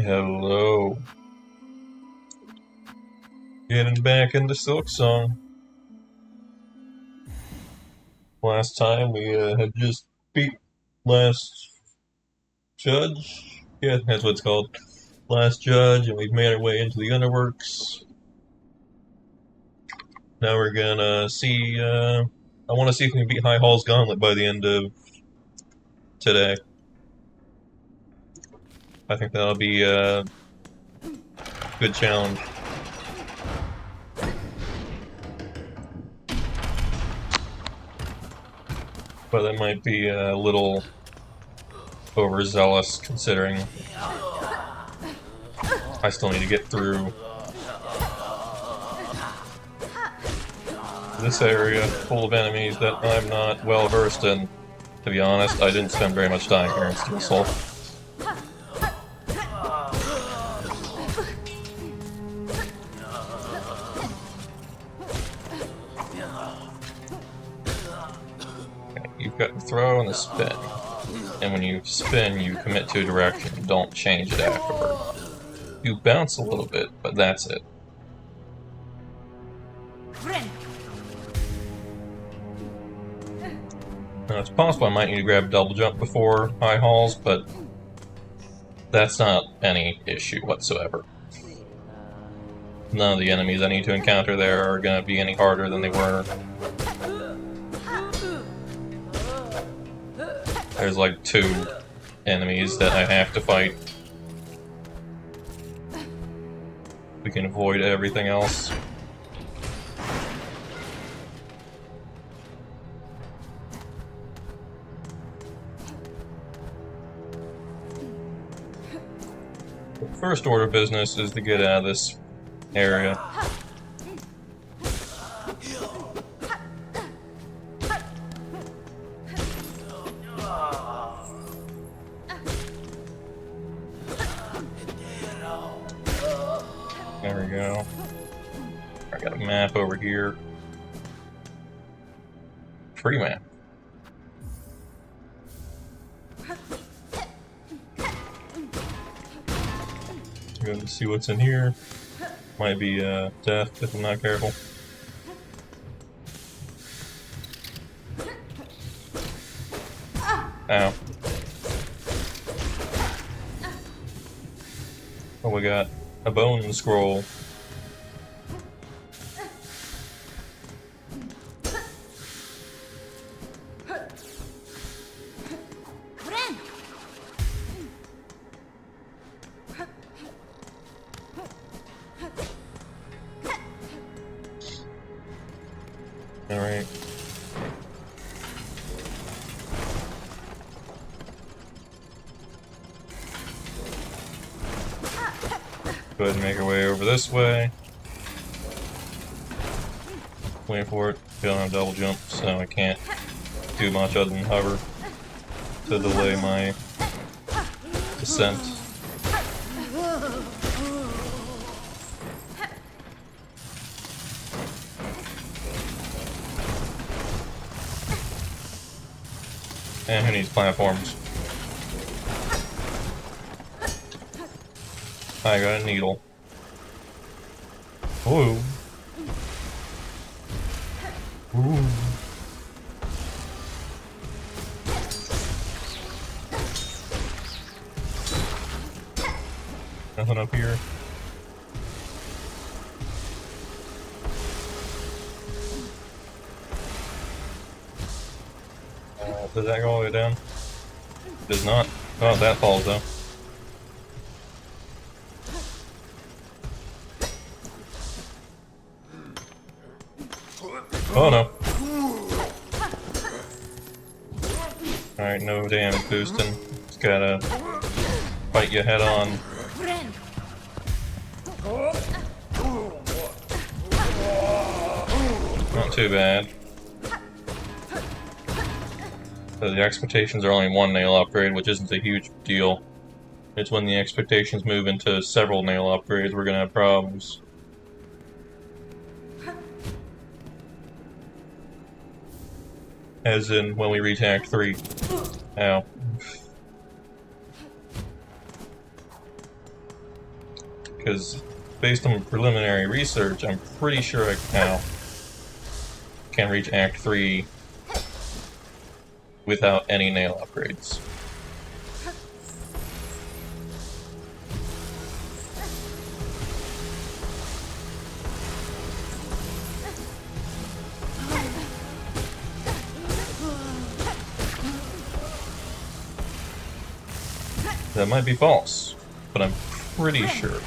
Hello. Getting back into Silksong. Last time we had just beat last judge. Yeah, that's what it's called. Last judge, and we've made our way into the Underworks. Now we're gonna see. I want to see if we can beat High Hall's Gauntlet by the end of today. I think that'll be a good challenge. But that might be a little overzealous considering I still need to get through this area full of enemies that I'm not well versed in. To be honest, I didn't spend very much time here in Steel Soul. Okay, you've got the throw and the spin. And when you spin, you commit to a direction. Don't change it afterward. You bounce a little bit, but that's it. Now, it's possible I might need to grab double jump before high halls, but that's not any issue whatsoever. None of the enemies I need to encounter there are going to be any harder than they were. There's like 2 enemies that I have to fight. We can avoid everything else. The first order of business is to get out of this area. There we go. I got a map over here. Free map. Go to see what's in here. Might be death if I'm not careful. Ow. Oh, we got a bone scroll. Alright. Go ahead and make our way over this way. Wait for it. Don't have double jump, so I can't do much other than hover to delay my descent. And who needs platforms? I got a needle. Ooh. Ooh. Nothing up here. Does that go all the way down? Does not. Oh, that falls though. Oh no. Alright, no damage boosting. Just gotta fight you head on. Not too bad. So the expectations are only 1 nail upgrade, which isn't a huge deal. It's when the expectations move into several nail upgrades we're gonna have problems. As in when we reach Act 3. Ow. because based on preliminary research, I'm pretty sure I now can reach Act 3 without any nail upgrades. That might be false, but I'm pretty sure.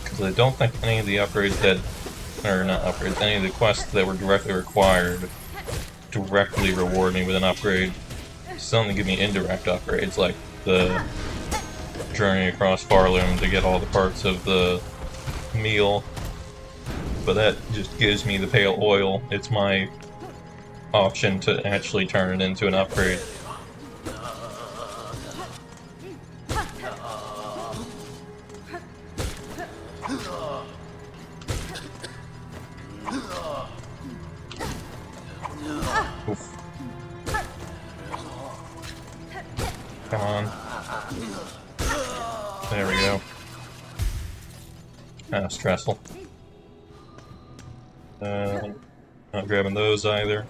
Because I don't think any of the upgrades that, or not upgrades, any of the quests that were directly required directly reward me with an upgrade. Some give me indirect upgrades, like the journey across Farloom to get all the parts of the meal. But that just gives me the pale oil. It's my option to actually turn it into an upgrade. Oof. Come on. There we go. Kind stressful. Not grabbing those either.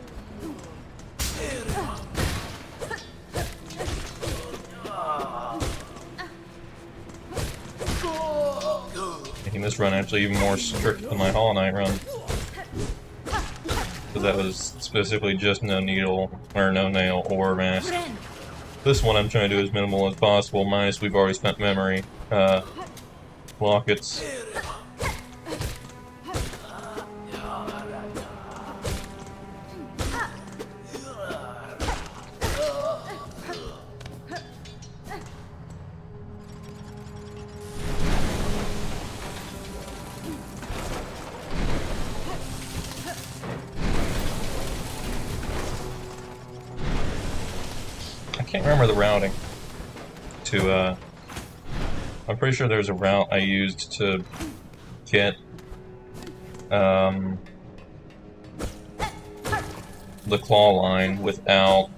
Making this run actually even more strict than my Hollow Knight run. Because that was specifically just no needle, or no nail, or mask. This one I'm trying to do as minimal as possible, minus we've already spent memory. Lockets. I can't remember the routing to, I'm pretty sure there's a route I used to get, the claw line without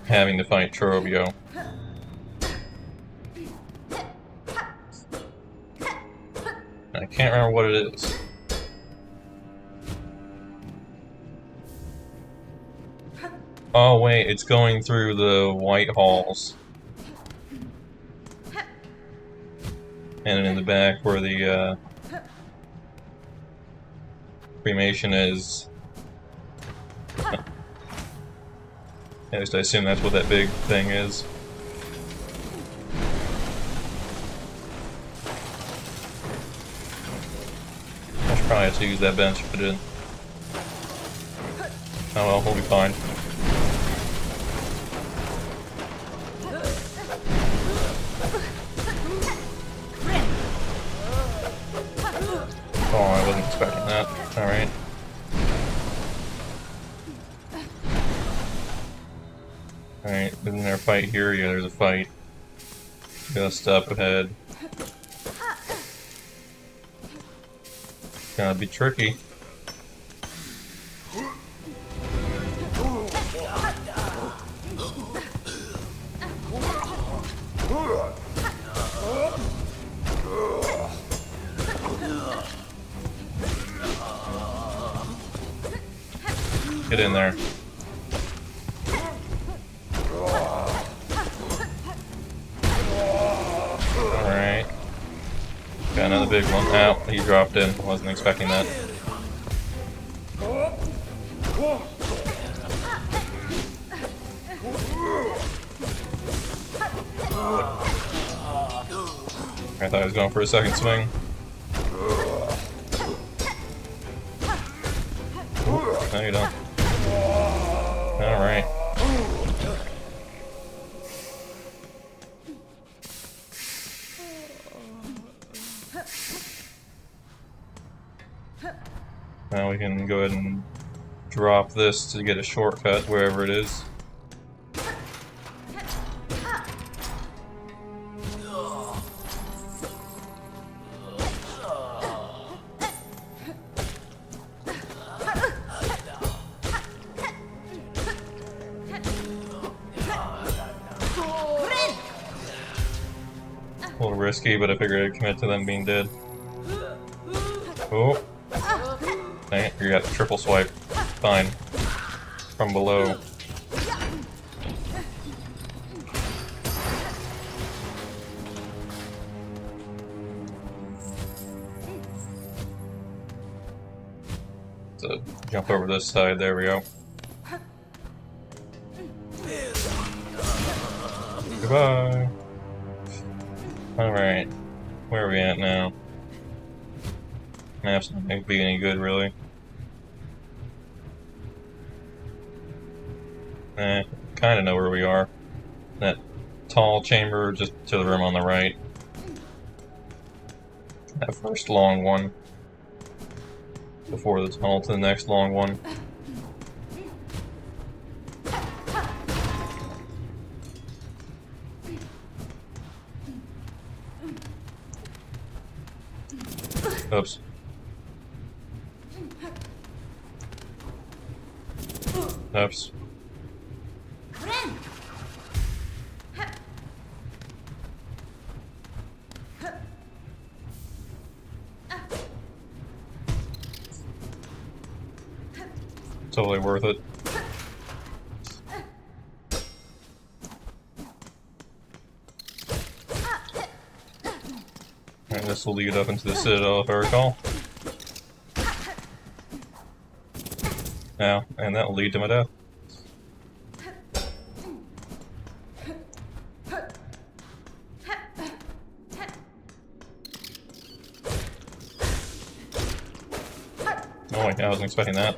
having to fight Chorobio. I can't remember what it is. Oh wait, it's going through the White Halls. And in the back where the cremation is. At least I assume that's what that big thing is. I should probably have to use that bench if I didn't. Oh well, we'll be fine. Oh, I wasn't expecting that. Alright. Alright, isn't there a fight here? Yeah, there's a fight. Just up ahead. Gonna be tricky. Get in there. Alright. Got another big one. Ow, he dropped in. Wasn't expecting that. I thought I was going for a second swing. Ooh, no, you don't. Alright. Now we can go ahead and drop this to get a shortcut wherever it is. risky, but I figured I'd commit to them being dead. Oh. Dang it, you got the triple swipe. Fine. From below. So, jump over this side, there we go. Goodbye! Alright, where are we at now? Map's not going to be any good, really. Kinda know where we are. That tall chamber just to the room on the right. That first long one. Before the tunnel to the next long one. Oops. Oops. Totally worth it. And this will lead up into the Citadel, if I recall. Now, and that will lead to my death. Oh wait, I wasn't expecting that.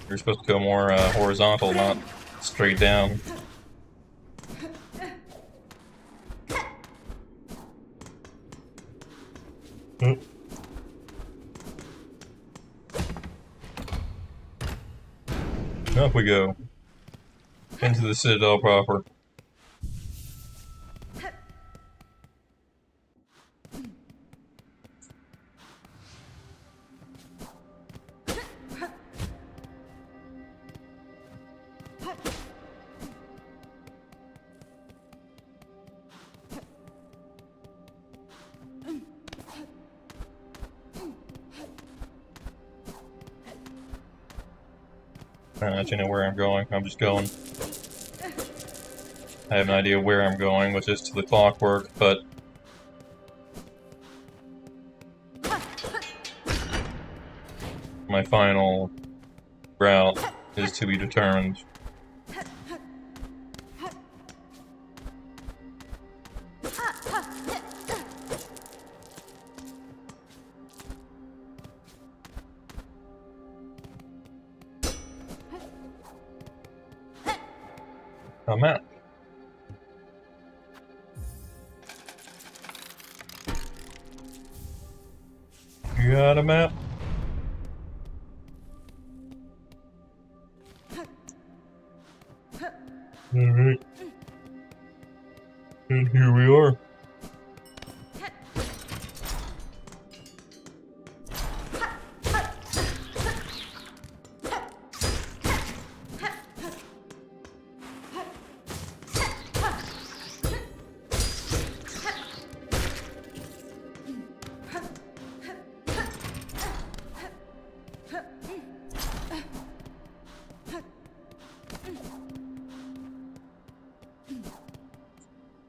You're supposed to go more horizontal, not straight down. Up we go. Into the Citadel proper. I don't actually know where I'm going. I'm just going. I have an idea where I'm going, which is to the clockwork, but my final route is to be determined. A map. You got a map? Alright. And here we are.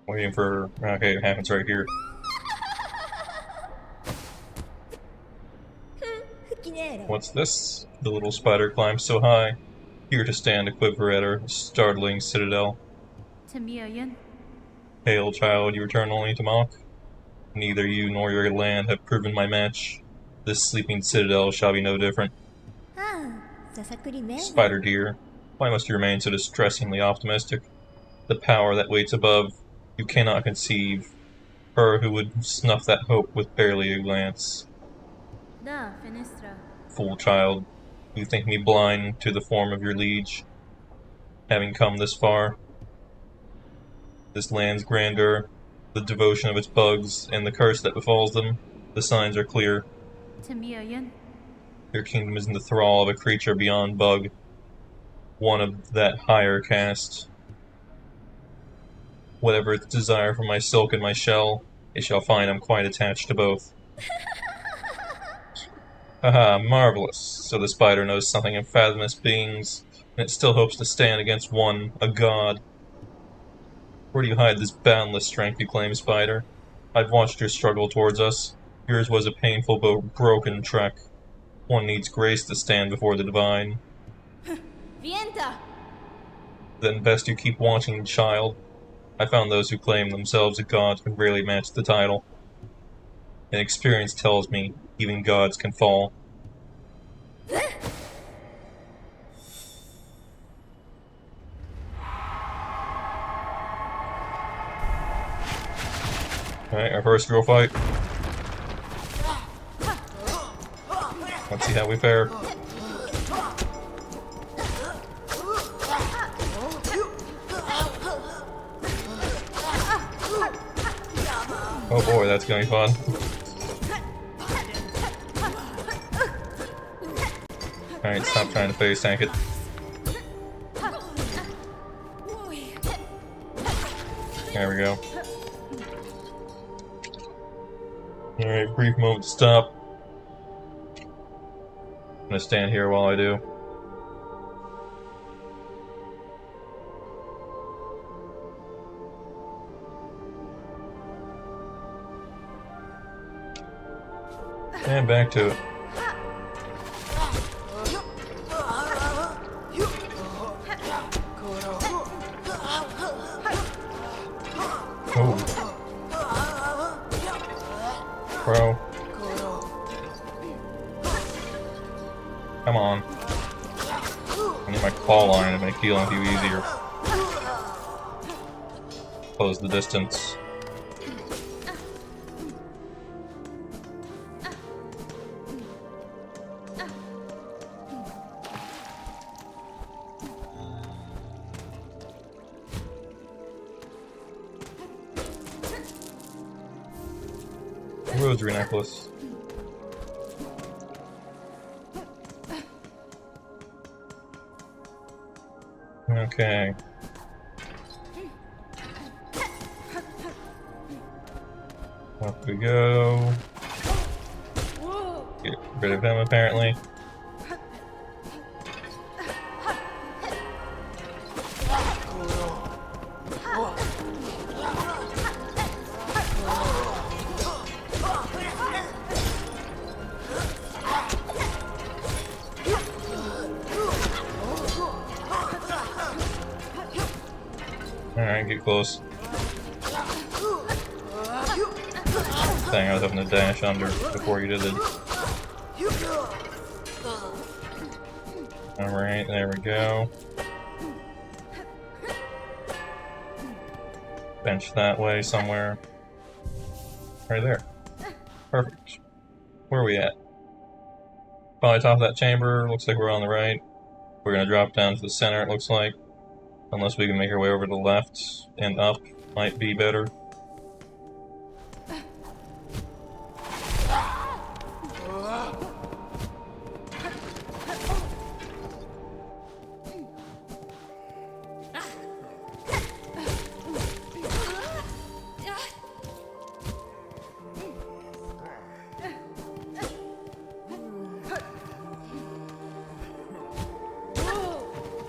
Waiting for... okay, it happens right here. What's this? The little spider climbs so high, here to stand a quiver at our startling citadel. Hail, child, you return only to mock? Neither you nor your land have proven my match. This sleeping citadel shall be no different. Spider dear, why must you remain so distressingly optimistic? The power that waits above, you cannot conceive. Her who would snuff that hope with barely a glance. Fool child, you think me blind to the form of your liege, having come this far? This land's grandeur, the devotion of its bugs, and the curse that befalls them, the signs are clear. Your kingdom is in the thrall of a creature beyond bug, one of that higher caste. Whatever its desire for my silk and my shell, They shall find I'm quite attached to both. Haha, marvelous. So the spider knows something of fathomless beings, and it still hopes to stand against one, a god. Where do you hide this boundless strength you claim, spider? I've watched your struggle towards us. Yours was a painful but broken trek. One needs grace to stand before the divine. Vienta! Then best you keep watching, child. I found those who claim themselves a god can rarely match the title. And experience tells me even gods can fall. Alright, our first real fight. Let's see how we fare. Oh boy, that's gonna be fun. Alright, stop trying to face tank it. There we go. Alright, brief moment to stop. I'm gonna stand here while I do. And back to it. Oh. Bro. Come on. I need my claw line to make healing you easier. Close the distance. Rosary necklace. Okay. Up we go. Get rid of him, apparently. Alright, get close. Dang, I was having to dash under before you did it. Alright, there we go. Bench that way somewhere. Right there. Perfect. Where are we at? Probably top of that chamber. Looks like we're on the right. We're gonna drop down to the center, it looks like. Unless we can make our way over to the left and up. Might be better.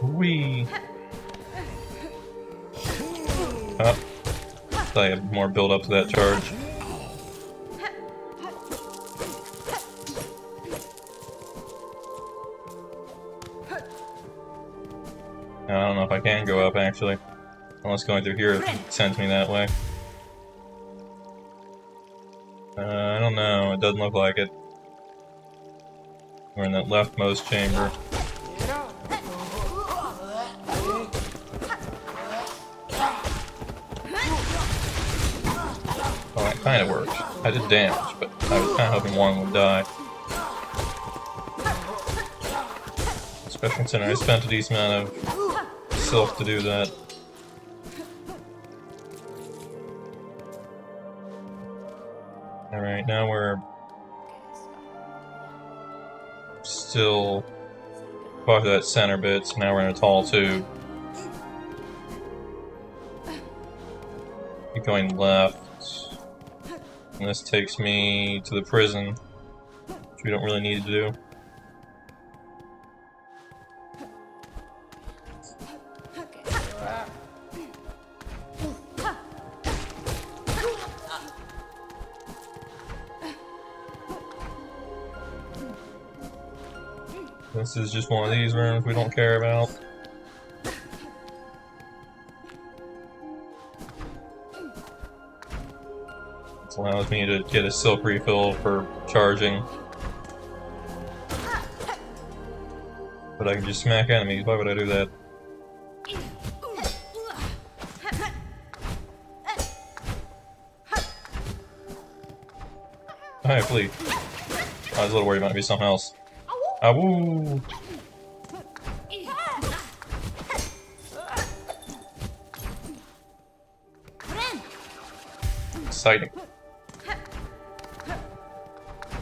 Whee! Oh. I have more build up to that charge. I don't know if I can go up, actually. Unless going through here sends me that way. I don't know. It doesn't look like it. We're in that leftmost chamber. Well, that kind of worked. I did damage, but I was kind of hoping one would die. Especially considering I spent a decent amount of silk to do that. Alright, now we're still above that center bit, so now we're in a tall tube. Keep going left. and this takes me to the prison, which we don't really need to do. This is just one of these rooms we don't care about. This allows me to get a silk refill for charging. But I can just smack enemies. Why would I do that? Hi, flee. I was a little worried it might be something else. Awoo! Exciting.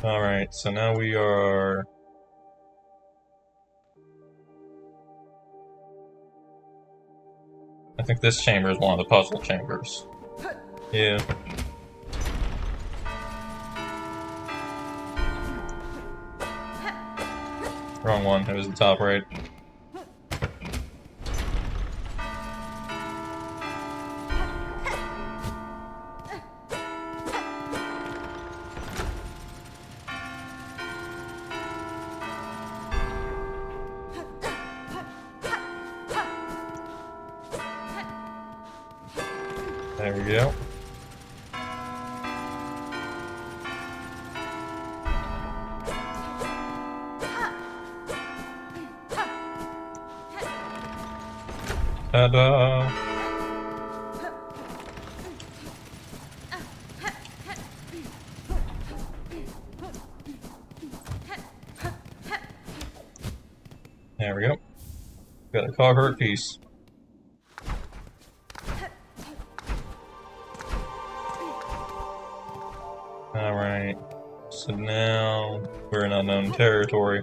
Alright, so now we are... I think this chamber is one of the puzzle chambers. Yeah. Wrong one, it was the top right. There we go. Ta-da! There we go. Got a carved piece. Alright, so now we're in unknown territory.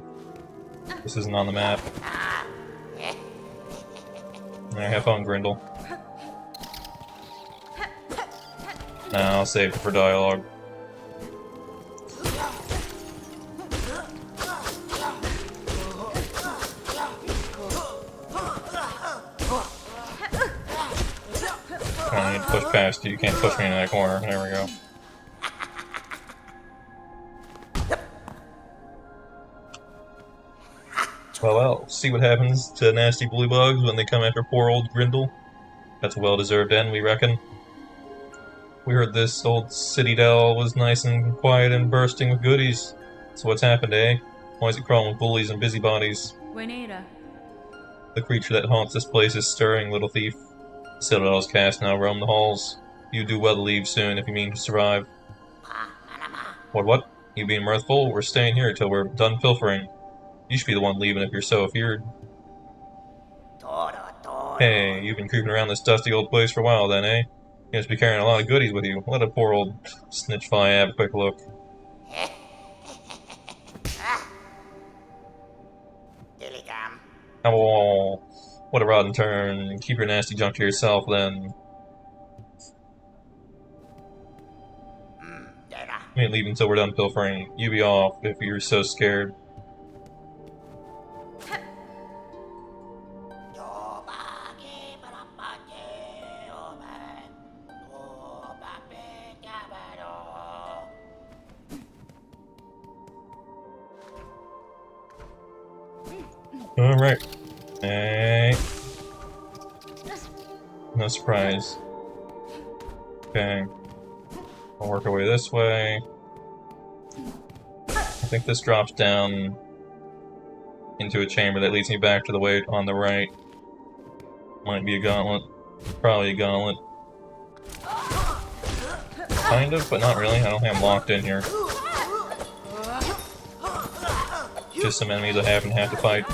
This isn't on the map. Alright, have fun, Grindel. Nah, I'll save it for dialogue. I need to push past you, you can't push me in that corner. There we go. Well, see what happens to nasty blue bugs when they come after poor old Grindel. That's a well-deserved end, we reckon. We heard this old Citadel was nice and quiet and bursting with goodies. So what's happened, eh? Why is it crawling with bullies and busybodies? Buenera. The creature that haunts this place is stirring, little thief. Citadel's cast now roam the halls. You do well to leave soon if you mean to survive. What? You being mirthful? We're staying here till we're done pilfering. You should be the one leaving if you're so afeared. Hey, you've been creeping around this dusty old place for a while then, eh? You must be carrying a lot of goodies with you. Let a poor old snitch fly have a quick look. Oh, what a rotten turn. Keep your nasty junk to yourself, then. You ain't leave until we're done pilfering. You be off if you're so scared. Alright. Hey. No surprise. Okay. I'll work our way this way. I think this drops down into a chamber that leads me back to the way on the right. Might be a gauntlet. Probably a gauntlet. Kind of, but not really. I don't think I'm locked in here. Just some enemies I happen to have to fight.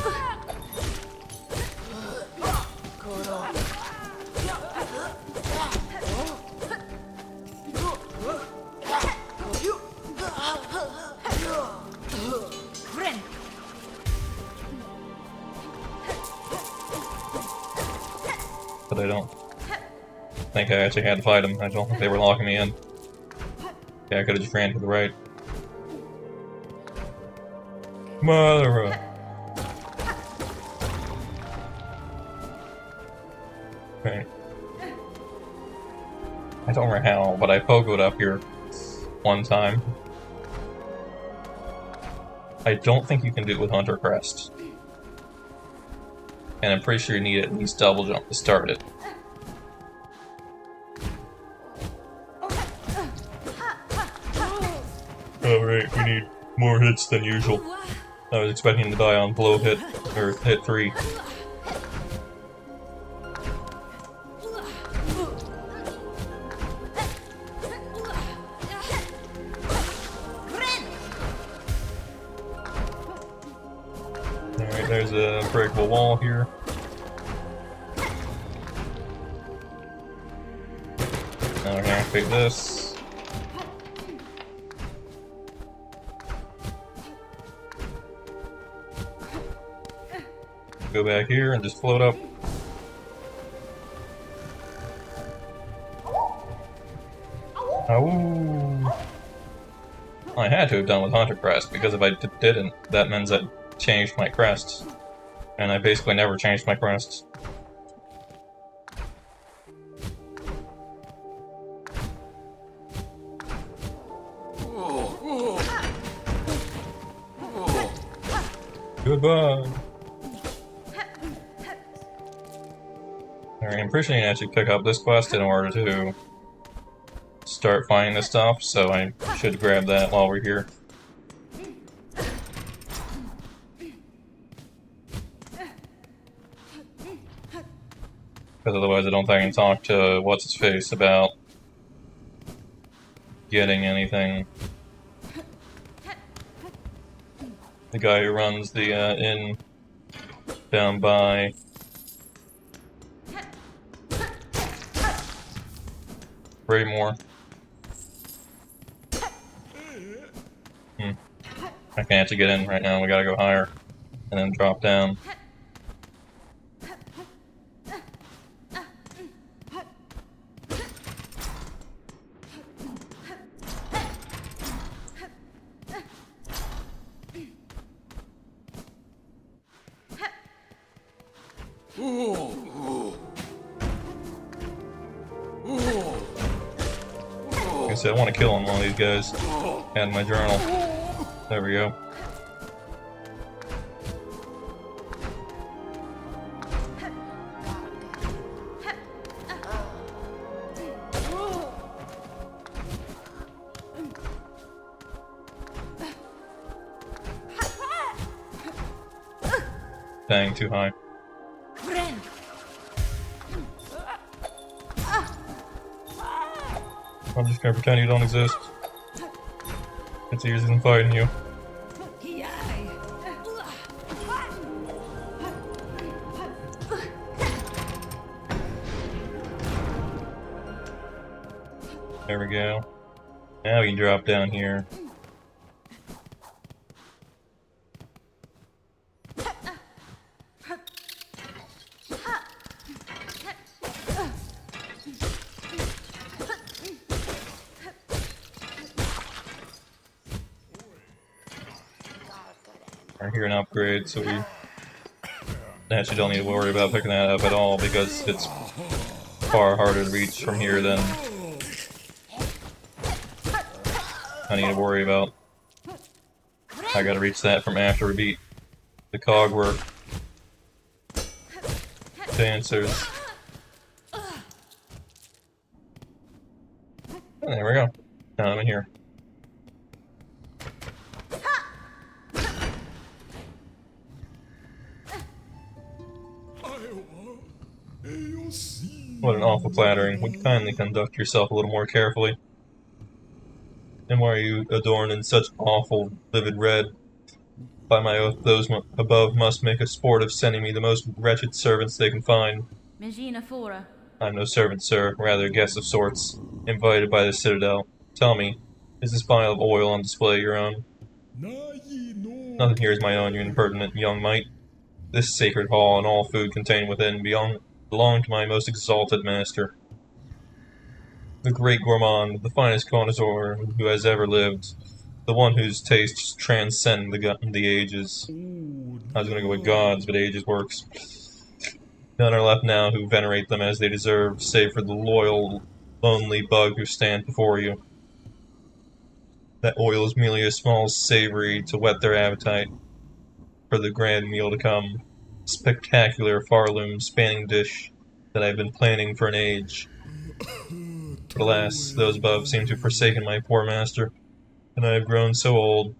But I don't think I actually had to fight them. I don't think they were locking me in. Yeah, I could've just ran to the right. Mother. Okay. I don't remember how, but I pogoed up here one time. I don't think you can do it with Hunter Crest. And I'm pretty sure you need at least double jump to start it. Alright, we need more hits than usual. I was expecting to die on blow hit, or hit 3. Alright, there's a breakable wall here. Now we're gonna activate this. Go back here and just float up. Oh! I had to have done with Hunter Crest, because if I didn't, that means I changed my crest. And I basically never changed my crest. Goodbye! Alright, I'm pretty sure you can actually pick up this quest in order to start finding this stuff, so I should grab that while we're here. Because otherwise I don't think I can talk to what's-his-face about getting anything. The guy who runs the inn down by Raymore. I can't actually get in right now, we gotta go higher and then drop down. Like I said, I want to kill one of these guys. Add my journal. There we go. Dang, too high. I'm just gonna pretend you don't exist. It's easier than fighting you. There we go. Now we can drop down here. We're here an upgrade, so we actually don't need to worry about picking that up at all because it's far harder to reach from here than I need to worry about. I gotta reach that from after we beat the Cogwork dancers. And there we go. Now I'm in here. What an awful flattering. Would you kindly conduct yourself a little more carefully? And why are you adorned in such awful, vivid red? By my oath, those above must make a sport of sending me the most wretched servants they can find. I'm no servant, sir, rather a guest of sorts, invited by the Citadel. Tell me, is this vial of oil on display your own? Nothing here is my own, you impertinent young mite. This sacred hall and all food contained within belong to my most exalted master. the great gourmand, the finest connoisseur who has ever lived, the one whose tastes transcend the ages. I was gonna go with gods, but ages works. None are left now who venerate them as they deserve, save for the loyal, lonely bug who stands before you. That oil is merely a small savory to whet their appetite for the grand meal to come. Spectacular Farloom spanning dish that I've been planning for an age. But alas, those above seem to have forsaken my poor master, and I have grown so old,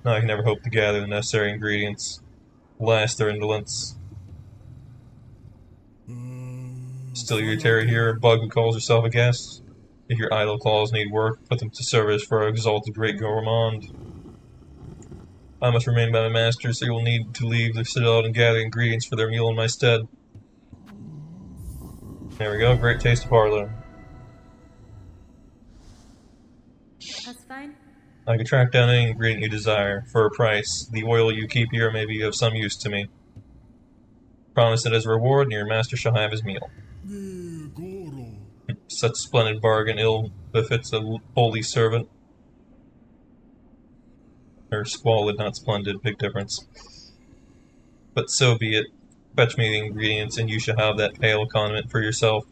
now I can never hope to gather the necessary ingredients. Alas, their indolence. Still you tarry here, bug who calls yourself a guest? If your idle claws need work, put them to service for our exalted great gourmand. I must remain by my master, so you will need to leave the Citadel and gather ingredients for their meal in my stead. There we go, great taste of Harlow. That's fine. I can track down any ingredient you desire, for a price. The oil you keep here may be of some use to me. Promise it as a reward, and your master shall have his meal. Such splendid bargain ill befits a holy servant. Or squalid, not splendid, big difference. But so be it. Fetch me the ingredients, and you shall have that pale condiment for yourself.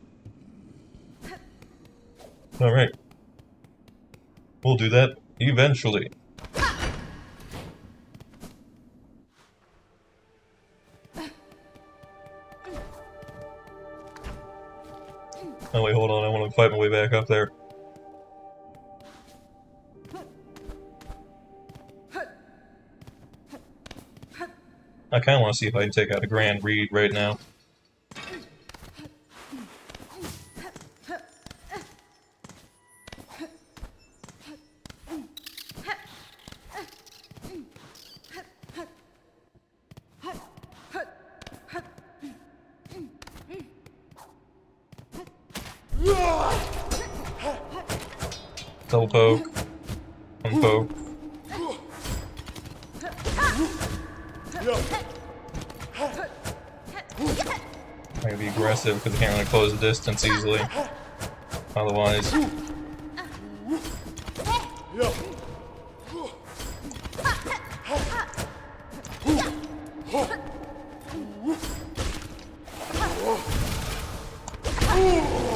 Alright. We'll do that eventually. Oh wait, hold on, I want to fight my way back up there. I kinda want to see if I can take out a Grand Reed right now. Double poke. One poke. I gotta be aggressive because I can't really close the distance easily. Otherwise.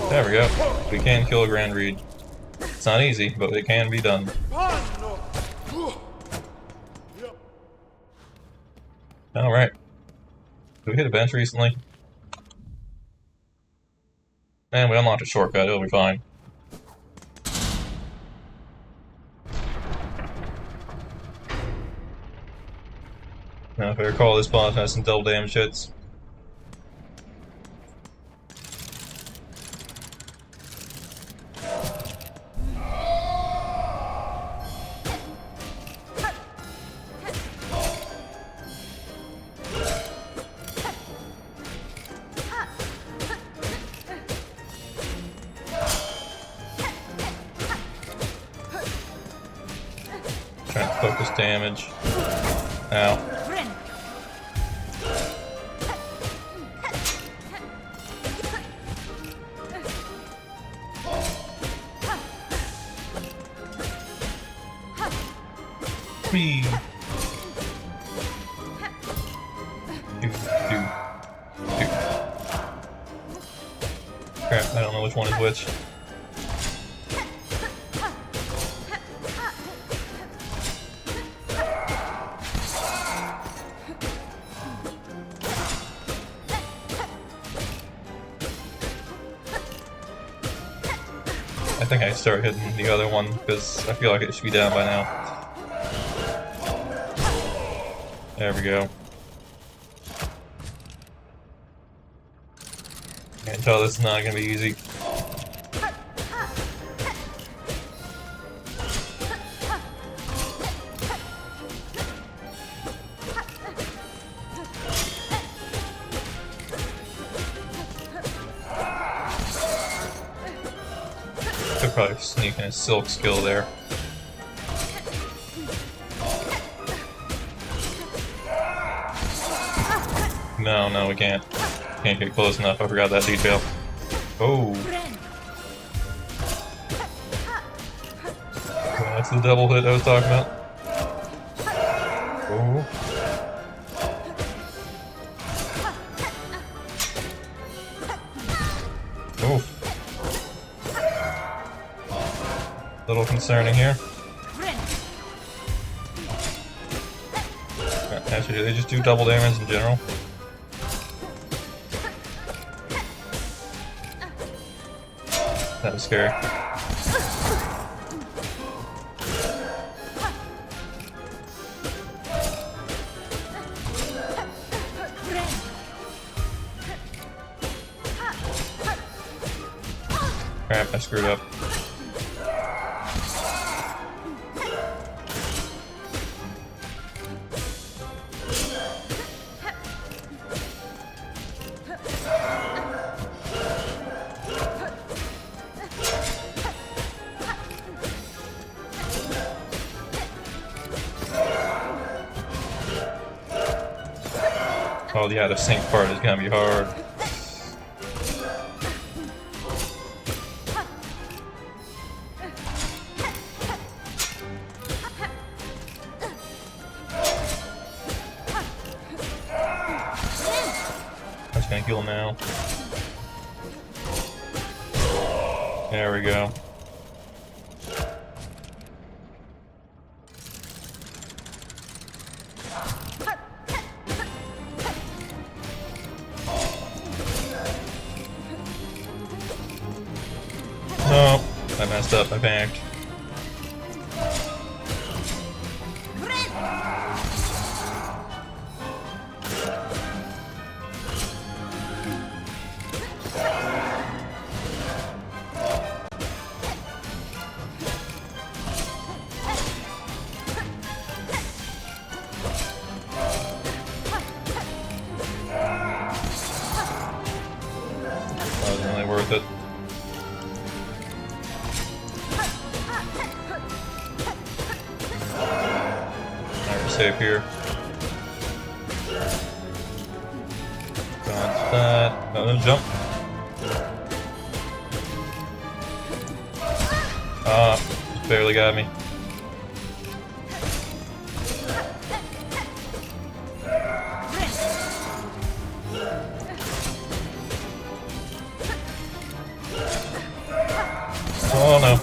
There we go. We can kill a Grand Reed. It's not easy, but it can be done. Alright. Did we hit a bench recently? And we unlocked a shortcut, it'll be fine. Now, if I recall, this boss has some double damage hits. Trying to focus damage. Ow. Whee! Crap, I don't know which one is which. I think I start hitting the other one because I feel like it should be down by now. There we go. I can tell this is not gonna be easy. Could probably sneak in a silk skill there. No, we can't. Can't get close enough. I forgot that detail. Oh. That's the double hit I was talking about. Oh. Oof. Little concerning here. Actually, do they just do double damage in general? That was scary. Crap, I screwed up. Oh, the out of sync part is gonna be hard. I'm just gonna heal now. There we go. No, I messed up, I panicked. That wasn't really worth it. Safe here. Dodge that. Jump. Ah, barely got me. Oh no.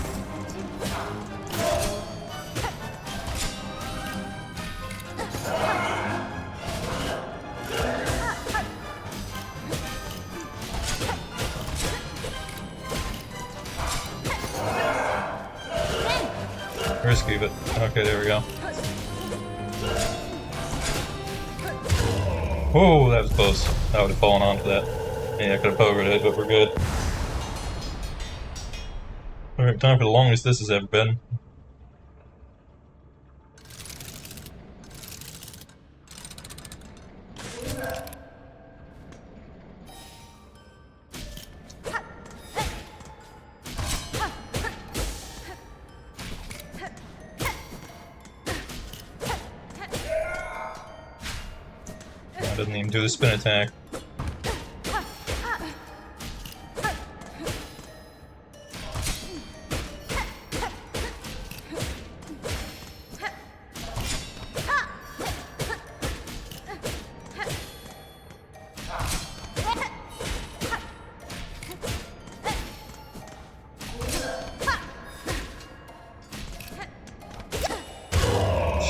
Risky, but okay, there we go. Oh, that was close. I would have fallen onto that. Yeah, I could have powered it, but we're good. Alright, time for the longest this has ever been. Doesn't even do the spin attack.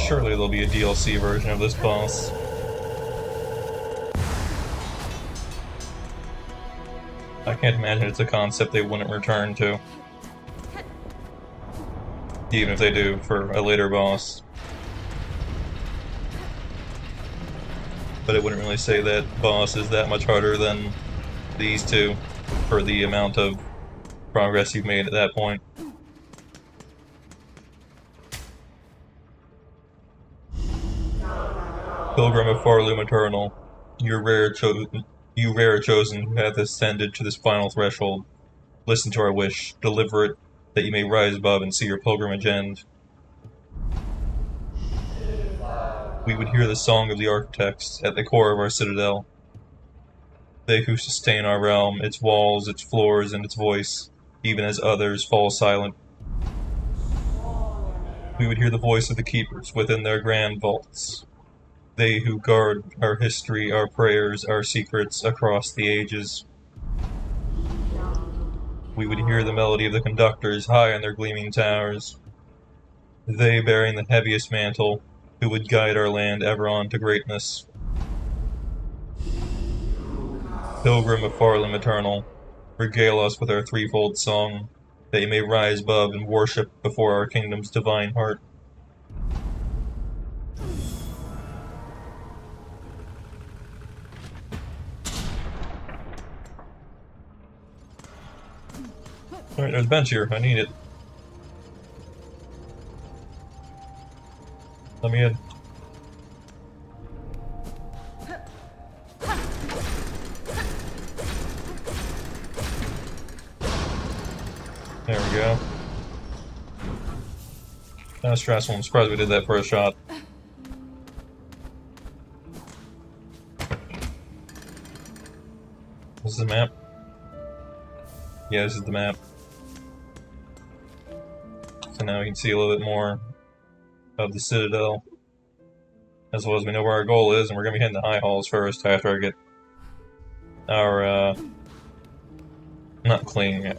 Surely there'll be a DLC version of this boss. I can't imagine it's a concept they wouldn't return to. Even if they do for a later boss. But it wouldn't really say that boss is that much harder than these two for the amount of progress you've made at that point. Pilgrim of Farloom Eternal, you rare chosen who hath ascended to this final threshold. Listen to our wish, deliver it, that you may rise above and see your pilgrimage end. We would hear the song of the architects at the core of our citadel. They who sustain our realm, its walls, its floors, and its voice, even as others fall silent. We would hear the voice of the keepers within their grand vaults. They who guard our history, our prayers, our secrets across the ages. We would hear the melody of the conductors high on their gleaming towers. They bearing the heaviest mantle, who would guide our land ever on to greatness. Pilgrim of Farlam eternal, regale us with our threefold song, that you may rise above and worship before our kingdom's divine heart. Alright, there's a bench here. I need it. Let me in. There we go. Kind of stressful. I'm surprised we did that first shot. This is the map? Yeah, this is the map. So now we can see a little bit more of the Citadel. As well as we know where our goal is, and we're going to be hitting the high halls first after I get our, not clean,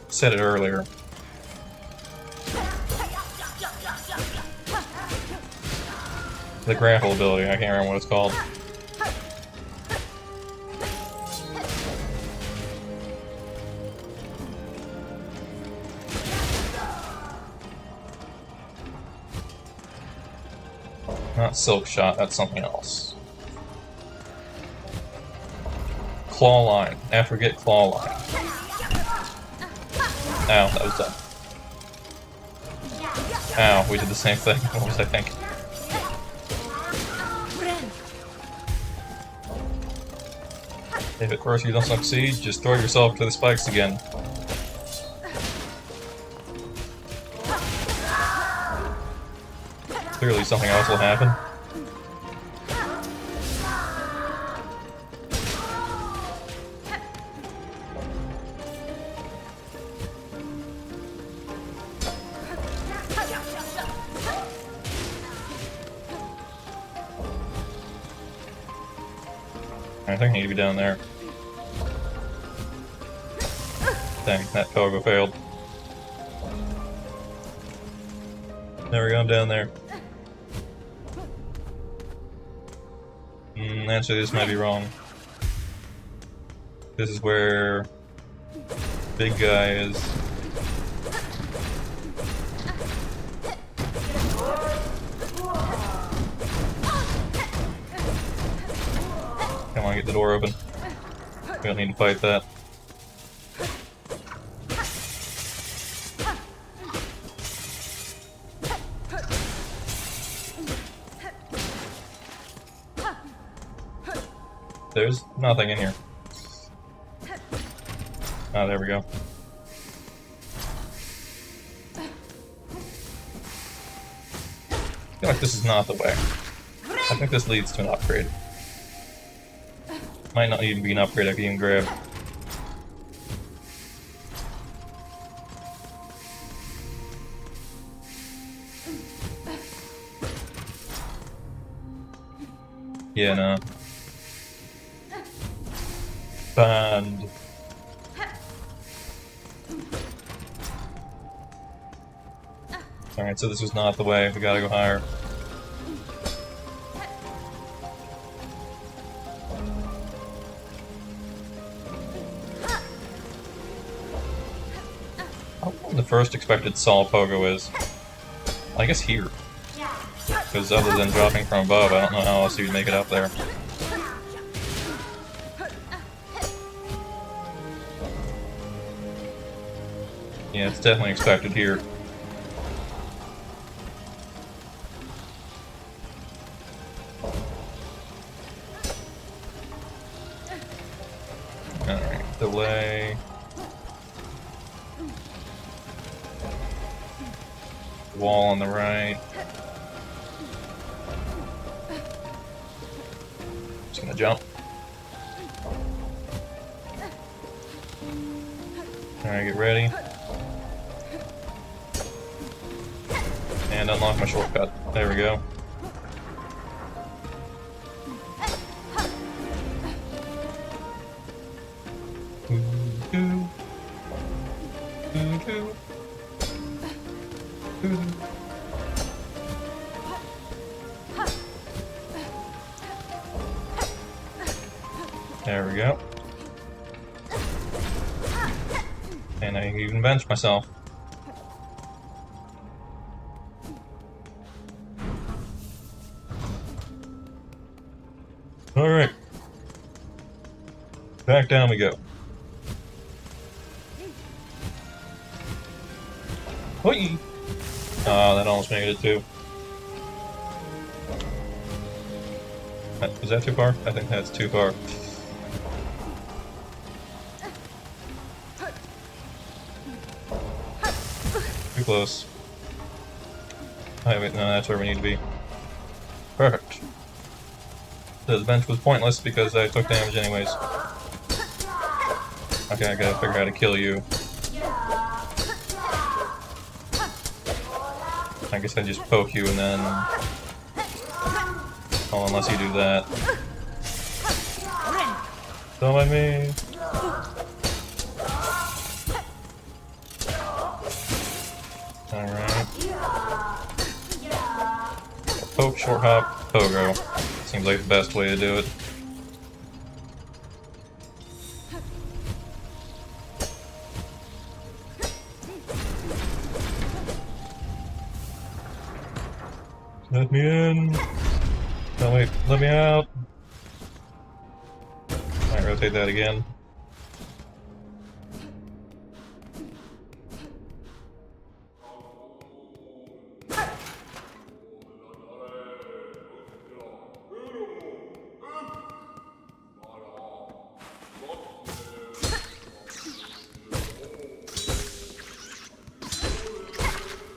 said it earlier. The grapple ability, I can't remember what it's called. Not Silk Shot, that's something else. Claw Line. I forget Claw Line. Ow, that was dumb. Ow, we did the same thing. What was I thinking? If at first you don't succeed, just throw yourself to the spikes again. Clearly something else will happen. I think I need to be down there. Dang, that pogo failed. There we go, I'm down there. Actually, this might be wrong. This is where big guy is. Come on, get the door open. We don't need to fight that. There's nothing in here. Oh, there we go. I feel like this is not the way. I think this leads to an upgrade. Might not even be an upgrade I can even grab. Yeah, no. Banned. Alright, so this was not the way. We gotta go higher. I don't know what the first expected Sol Pogo is. I guess here. Because other than dropping from above, I don't know how else you'd make it up there. Yeah, it's definitely expected here. Alright, delay. Wall on the right. Just gonna jump. Alright, get ready. And unlock my shortcut. There we go. There we go. And I even bench myself. Alright. Back down we go. Hoi! Oh, that almost made it too. Is that too far? I think that's too far. Too close. Oh, wait, no, that's where we need to be. Perfect. The bench was pointless because I took damage anyways. Okay, I gotta figure out how to kill you. I guess I just poke you and then... Oh, unless you do that. Don't mind me! Alright. Poke, short hop, pogo. Seems like the best way to do it. Let me in! No, wait, let me out! Might rotate that again.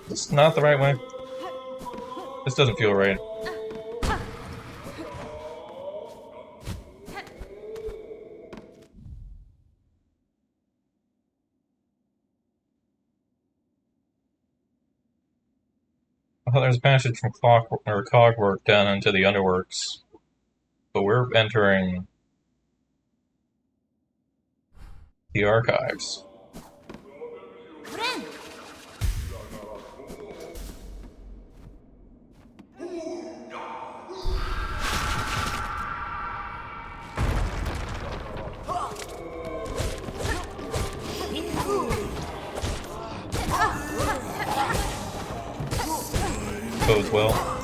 This is not the right way. This doesn't feel right. I thought there was a passage from Cogwork down into the Underworks. But we're entering the archives. Bodes well.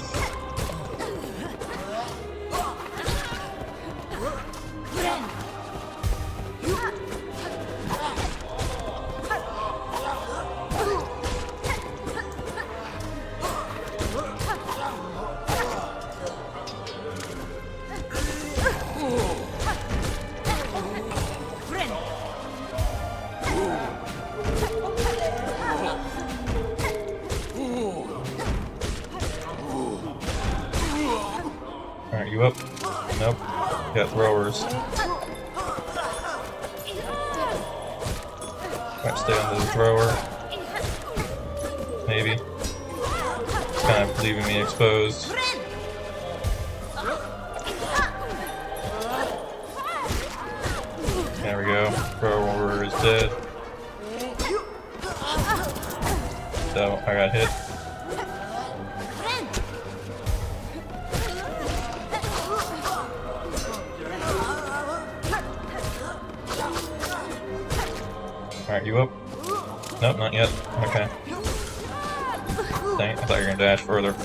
Alright, you up? Nope. Got throwers. Might stay on the thrower. Maybe. It's kind of leaving me exposed. There we go. Thrower is dead. So, I got hit. Alright, you up? Nope, not yet. Okay. Dang it, I thought you were gonna dash further.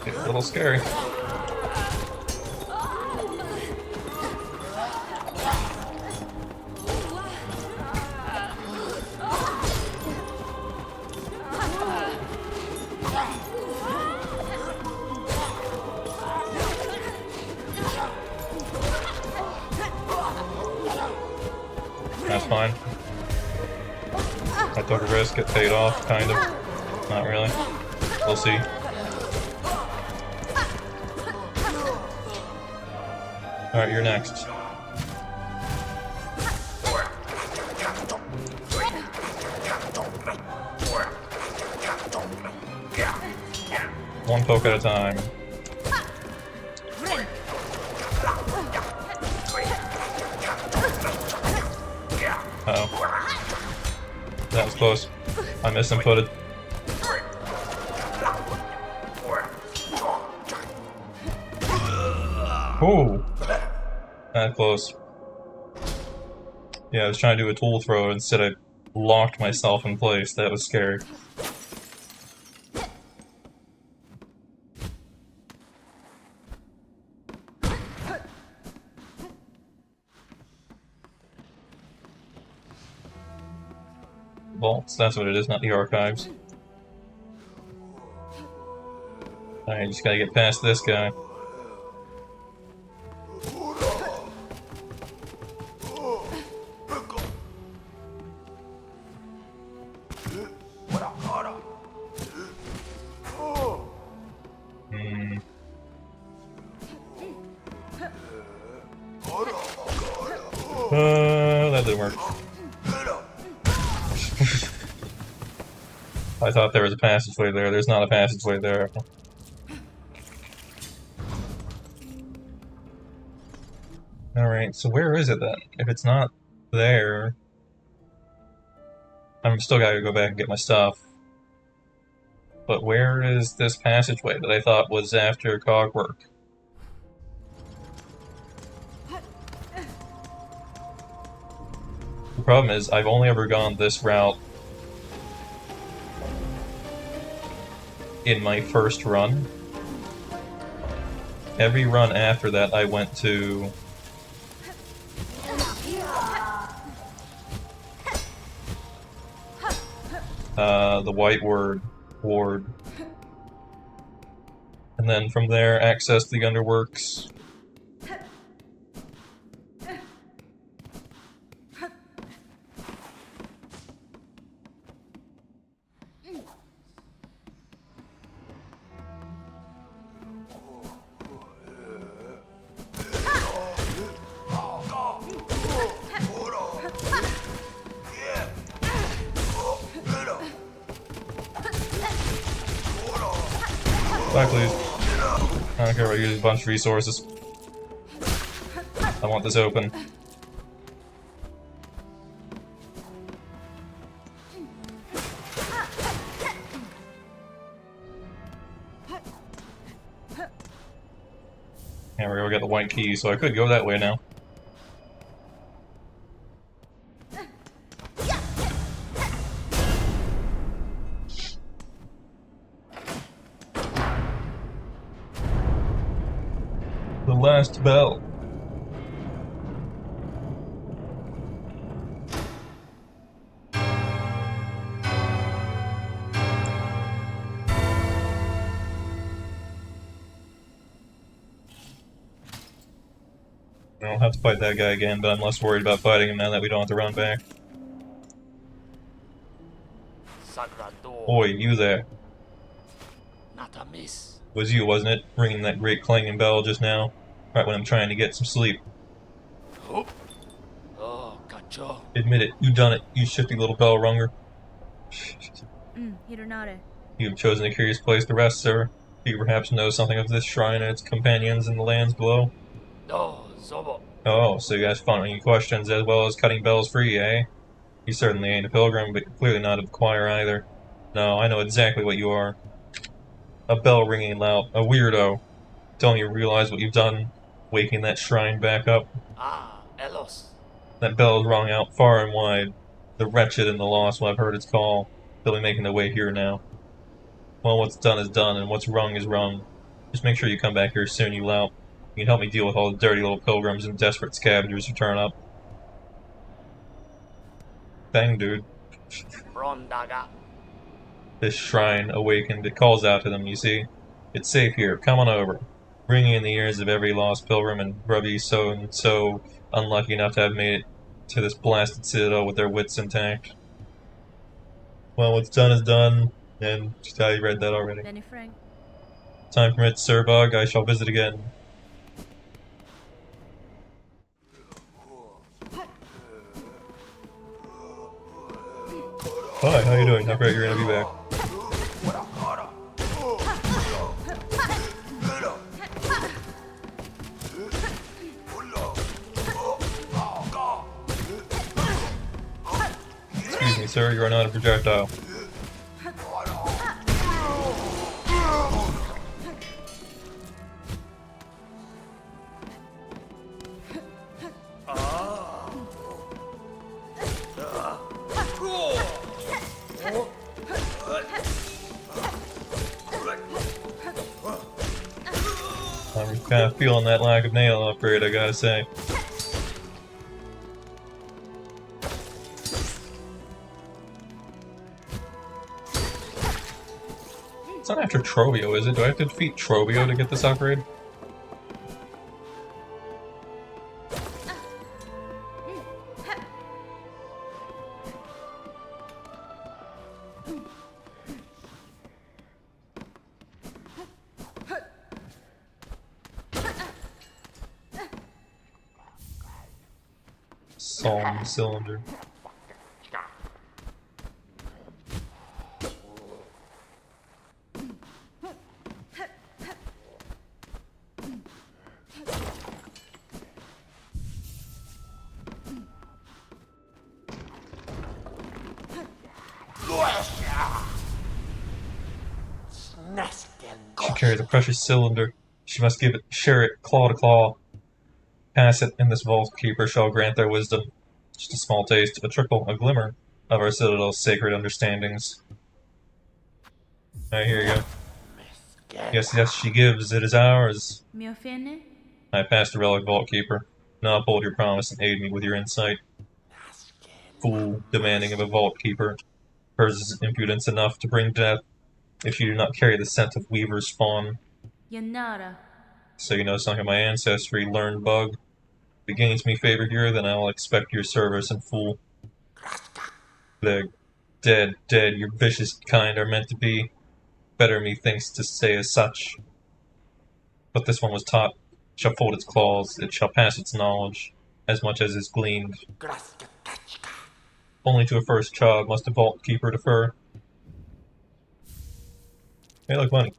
It's a little scary. That's fine. I took a risk, it paid off, kind of. Not really. We'll see. Alright, you're next. One poke at a time. Uh-oh. That was close. I misinputted. Ooh! That close. Yeah, I was trying to do a tool throw, instead I locked myself in place. That was scary. Vaults, that's what it is, not the archives. Alright, just gotta get past this guy. That didn't work. I thought there was a passageway there. There's not a passageway there. Alright, so where is it then? If it's not there... I'm still gotta go back and get my stuff. But where is this passageway that I thought was after Cogwork? The problem is, I've only ever gone this route in my first run. Every run after that I went to... the White Ward. And then from there, access the Underworks. Back, please. I don't care about using a bunch of resources. I want this open. There we go, we got the white key, so I could go that way now. The last bell. I don't have to fight that guy again, but I'm less worried about fighting him now that we don't have to run back. Oi, you there. Was you, wasn't it? Ringing that great clanging bell just now, right when I'm trying to get some sleep. Admit it, you done it, you shifty little bell runger. You have chosen a curious place to rest, sir. Do you perhaps know something of this shrine and its companions in the lands below? Oh, so you guys finding questions as well as cutting bells free, eh? You certainly ain't a pilgrim, but clearly not a choir either. No, I know exactly what you are. A bell ringing loud, a weirdo. Don't you realize what you've done, waking that shrine back up? That bell is rung out far and wide. The wretched and the lost will have heard its call. They'll be making their way here now. Well, what's done is done, and what's rung is rung. Just make sure you come back here soon, you lout. You can help me deal with all the dirty little pilgrims and desperate scavengers who turn up. Bang, dude. This shrine awakened, it calls out to them, you see. It's safe here, come on over. Ringing in the ears of every lost pilgrim and grubby so unlucky enough to have made it to this blasted citadel with their wits intact. Well, what's done is done, and I read that already. Time permits, Sir Bug, I shall visit again. Hi, how you doing? How great you're gonna be back. sir. You are not a projectile. I'm kind of feeling that lack of nail upgrade, I gotta say. It's not after Trovio, is it? Do I have to defeat Trovio to get this upgrade? Psalm cylinder. She carries a precious cylinder. She must share it claw to claw. Pass it, and this vault keeper shall grant their wisdom. Just a small taste, a trickle, a glimmer of our Citadel's sacred understandings. I hear you. Yes, yes, she gives. It is ours. Mi offende? I passed the relic vault keeper. Now uphold your promise and aid me with your insight. Fool, demanding of a vault keeper. Hers is impudence enough to bring death if you do not carry the scent of Weaver's spawn. Yanara. So you know something of my ancestry, learned bug. If it gains me favor here, then I will expect your service, and fool. The dead, your vicious kind are meant to be. Better methinks to say as such. But this one was taught, shall fold its claws, it shall pass its knowledge, as much as is gleaned. Only to a first child must a vault keeper defer. Hey, look, money.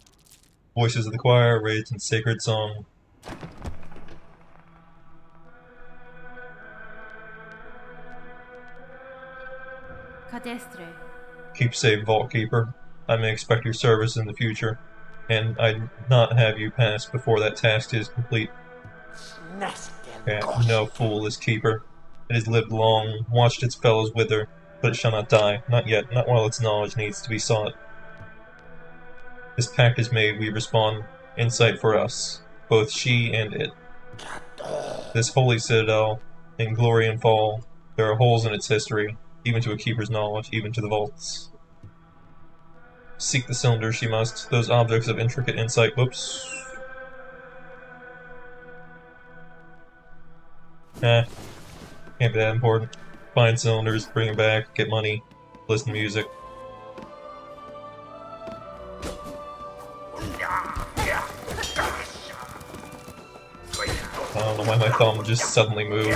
Voices of the choir, raids in sacred song. Cadestre. Keep safe, vault keeper. I may expect your service in the future, and I'd not have you pass before that task is complete. Yeah, no fool, this keeper. It has lived long, watched its fellows wither, but it shall not die. Not yet, not while its knowledge needs to be sought. This pact is made, we respond. Insight for us, both she and it. This holy citadel, in glory and fall, there are holes in its history, even to a keeper's knowledge, even to the vaults. Seek the cylinder, she must, those objects of intricate insight. Whoops. Can't be that important. Find cylinders, bring them back, get money, listen to music. I don't know why my thumb just suddenly moved.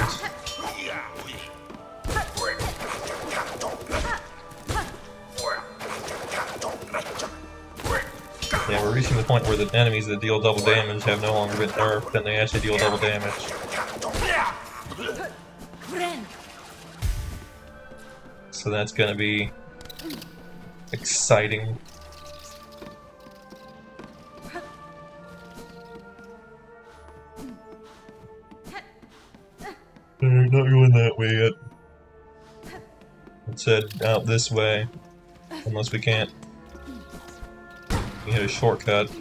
Yeah, we're reaching the point where the enemies that deal double damage have no longer been nerfed, and they actually deal double damage. So that's gonna be exciting. Not going that way yet. Let's head out this way. Unless we can't. We hit a shortcut.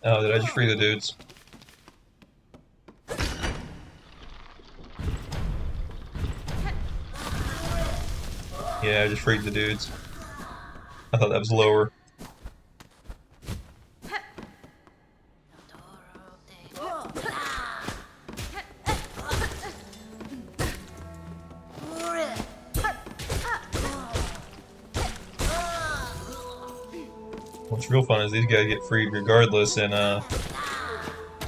Oh, did I just free the dudes? Yeah, I just freed the dudes. I thought that was lower. What's real fun is these guys get freed regardless in the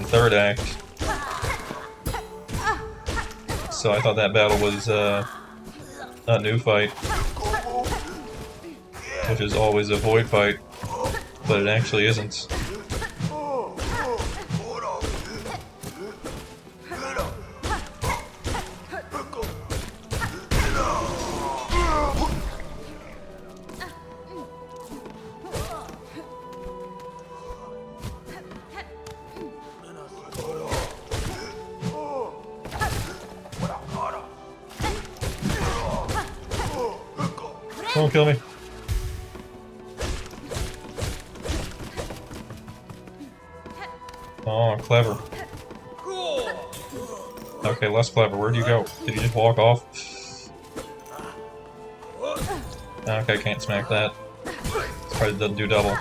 third act. So I thought that battle was a new fight. which is always a void fight, but it actually isn't. Don't kill me. Oh, clever. Okay, less clever. Where'd you go? Did you just walk off? Okay, can't smack that. This probably doesn't do double.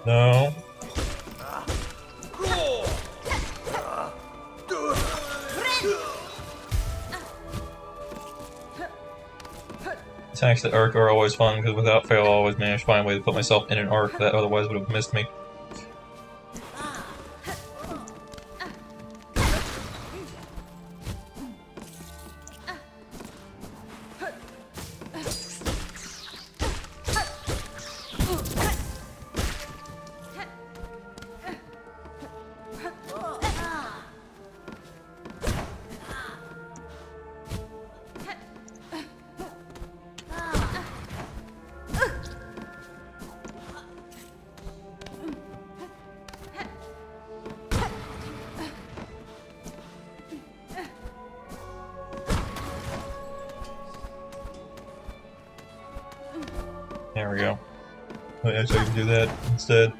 No. Attacks that arc are always fun, because without fail I'll always manage to find a way to put myself in an arc that otherwise would have missed me. There we go. Wait, actually I can do that instead.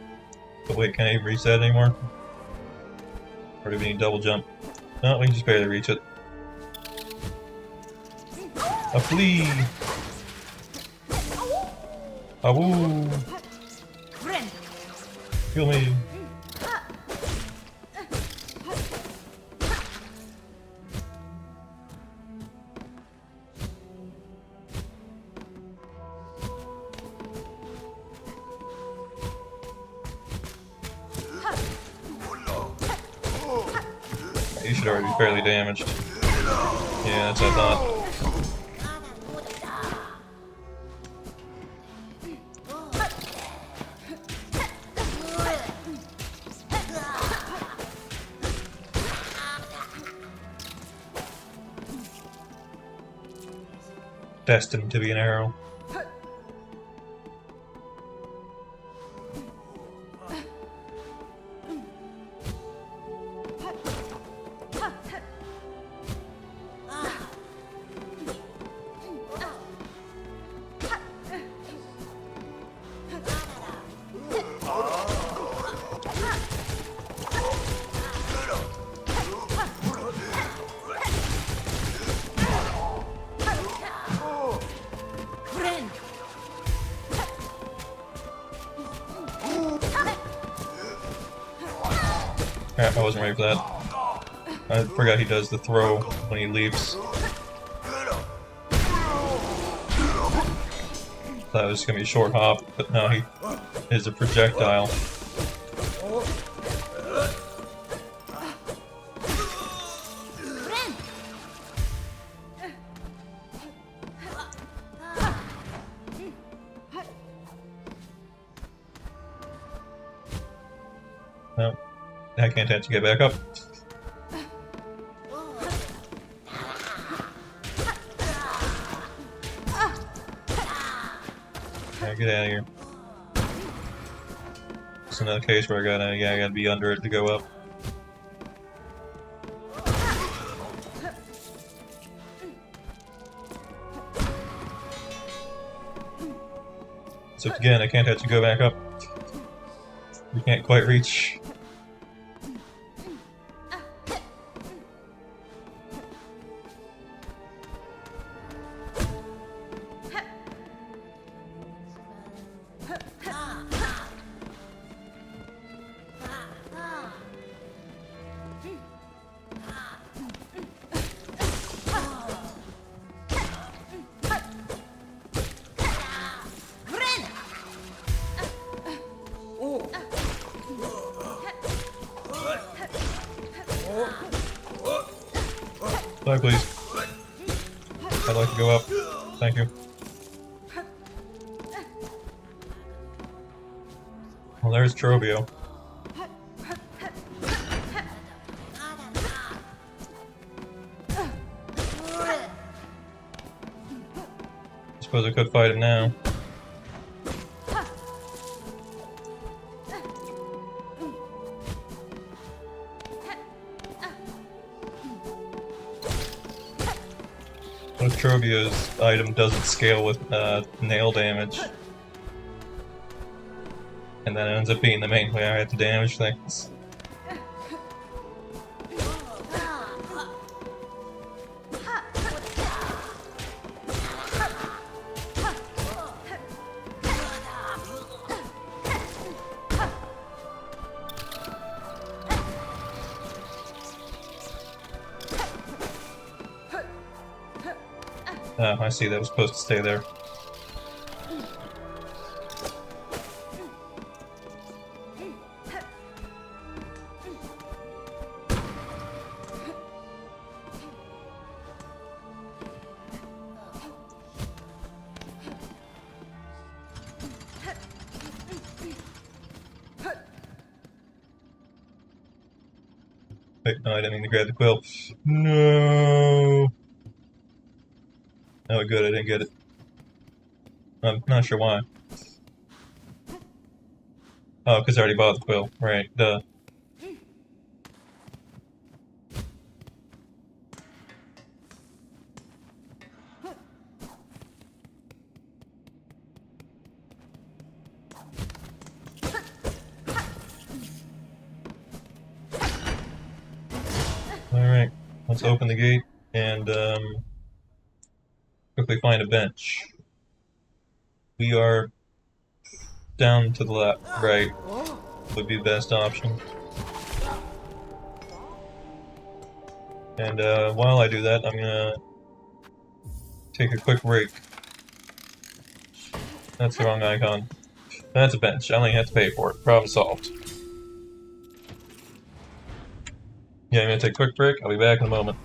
But wait, can I even reach that anymore? Or do we need double jump? No, we can just barely reach it. A flea! A woo! Kill me! You should already be fairly damaged. Yeah, that's what I thought. Destined to be an arrow. Crap, I wasn't ready for that. I forgot he does the throw when he leaps. Thought it was gonna be a short hop, but no, he is a projectile. No, I can't actually get back up. Alright, get out of here. It's another case where I gotta be under it to go up. So again, I can't actually go back up. We can't quite reach. Die, please. I like to go up. Thank you. Well, there's Trobio. Suppose I could fight him now. What if Trobio's item doesn't scale with nail damage? And that ends up being the main way I have to damage things. I see, that was supposed to stay there. Wait, no, I didn't mean to grab the quill. No! Oh, good, I didn't get it. I'm not sure why. Oh, because I already bought the quill. Right, duh. Alright, let's open the gate and quickly find a bench. We are down to the left, right, would be the best option. And while I do that, I'm gonna take a quick break. That's the wrong icon. That's a bench. I only have to pay for it. Problem solved. Yeah, I'm gonna take a quick break. I'll be back in a moment.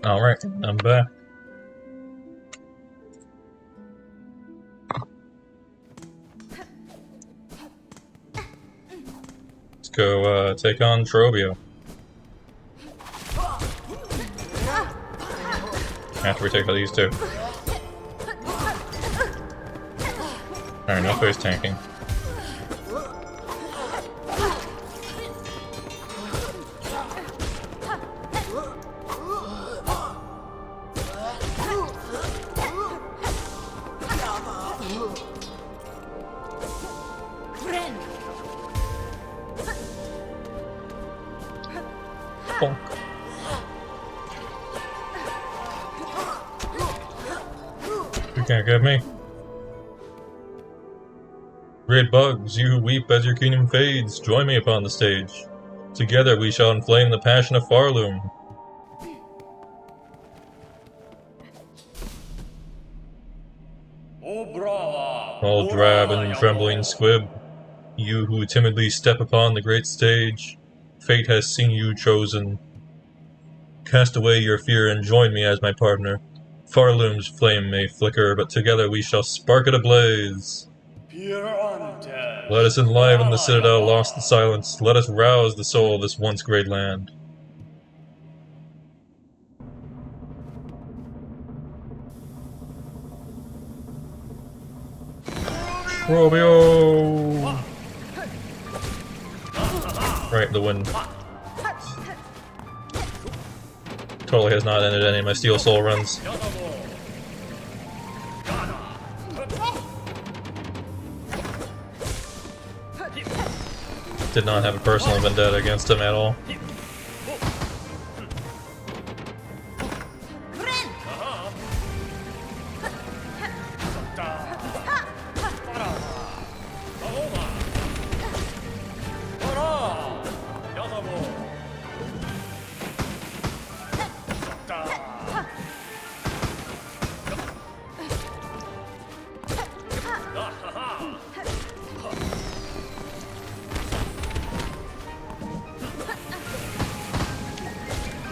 Alright, I'm back. Let's go take on Trobio. After we take out these two. Alright, no face tanking. Bonk. You can't get me. Great bugs, you who weep as your kingdom fades, join me upon the stage. Together we shall inflame the passion of Farloom. All drab and trembling squib, you who timidly step upon the great stage, fate has seen you chosen. Cast away your fear and join me as my partner. Farloom's flame may flicker, but together we shall spark it ablaze. Let us enliven the Citadel, lost in silence. Let us rouse the soul of this once great land. Trobio! Right, the wind. Totally has not ended any of my Steel Soul runs. Did not have a personal vendetta against him at all.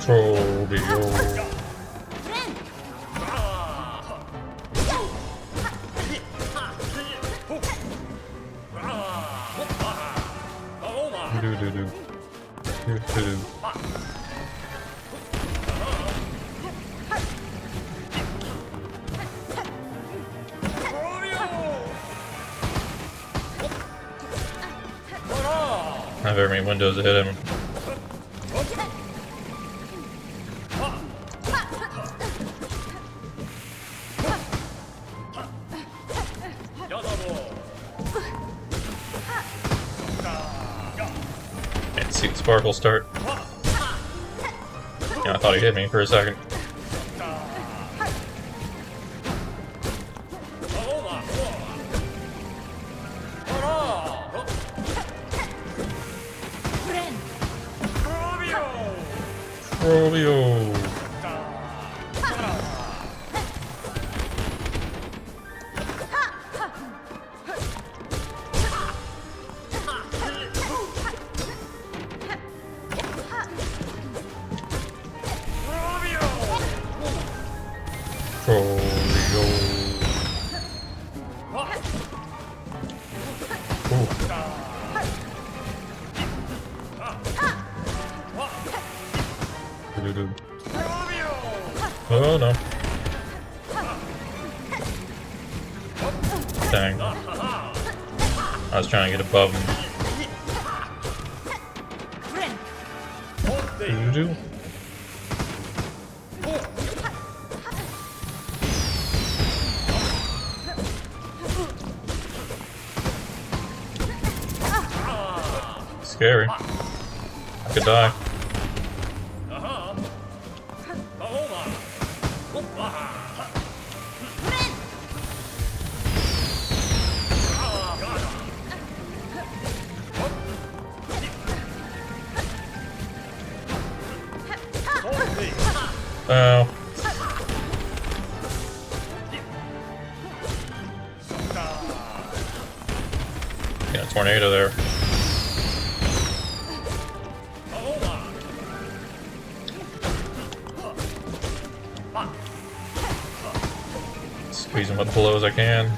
Trobio. Not very many windows ahead of him. Can't see the sparkle start. Yeah, I thought he hit me for a second. Trobio! Oh no. Dang. I was trying to get above him. Doo-doo. Scary. I could die. Oh. Got a tornado there. Squeeze him with blows I can.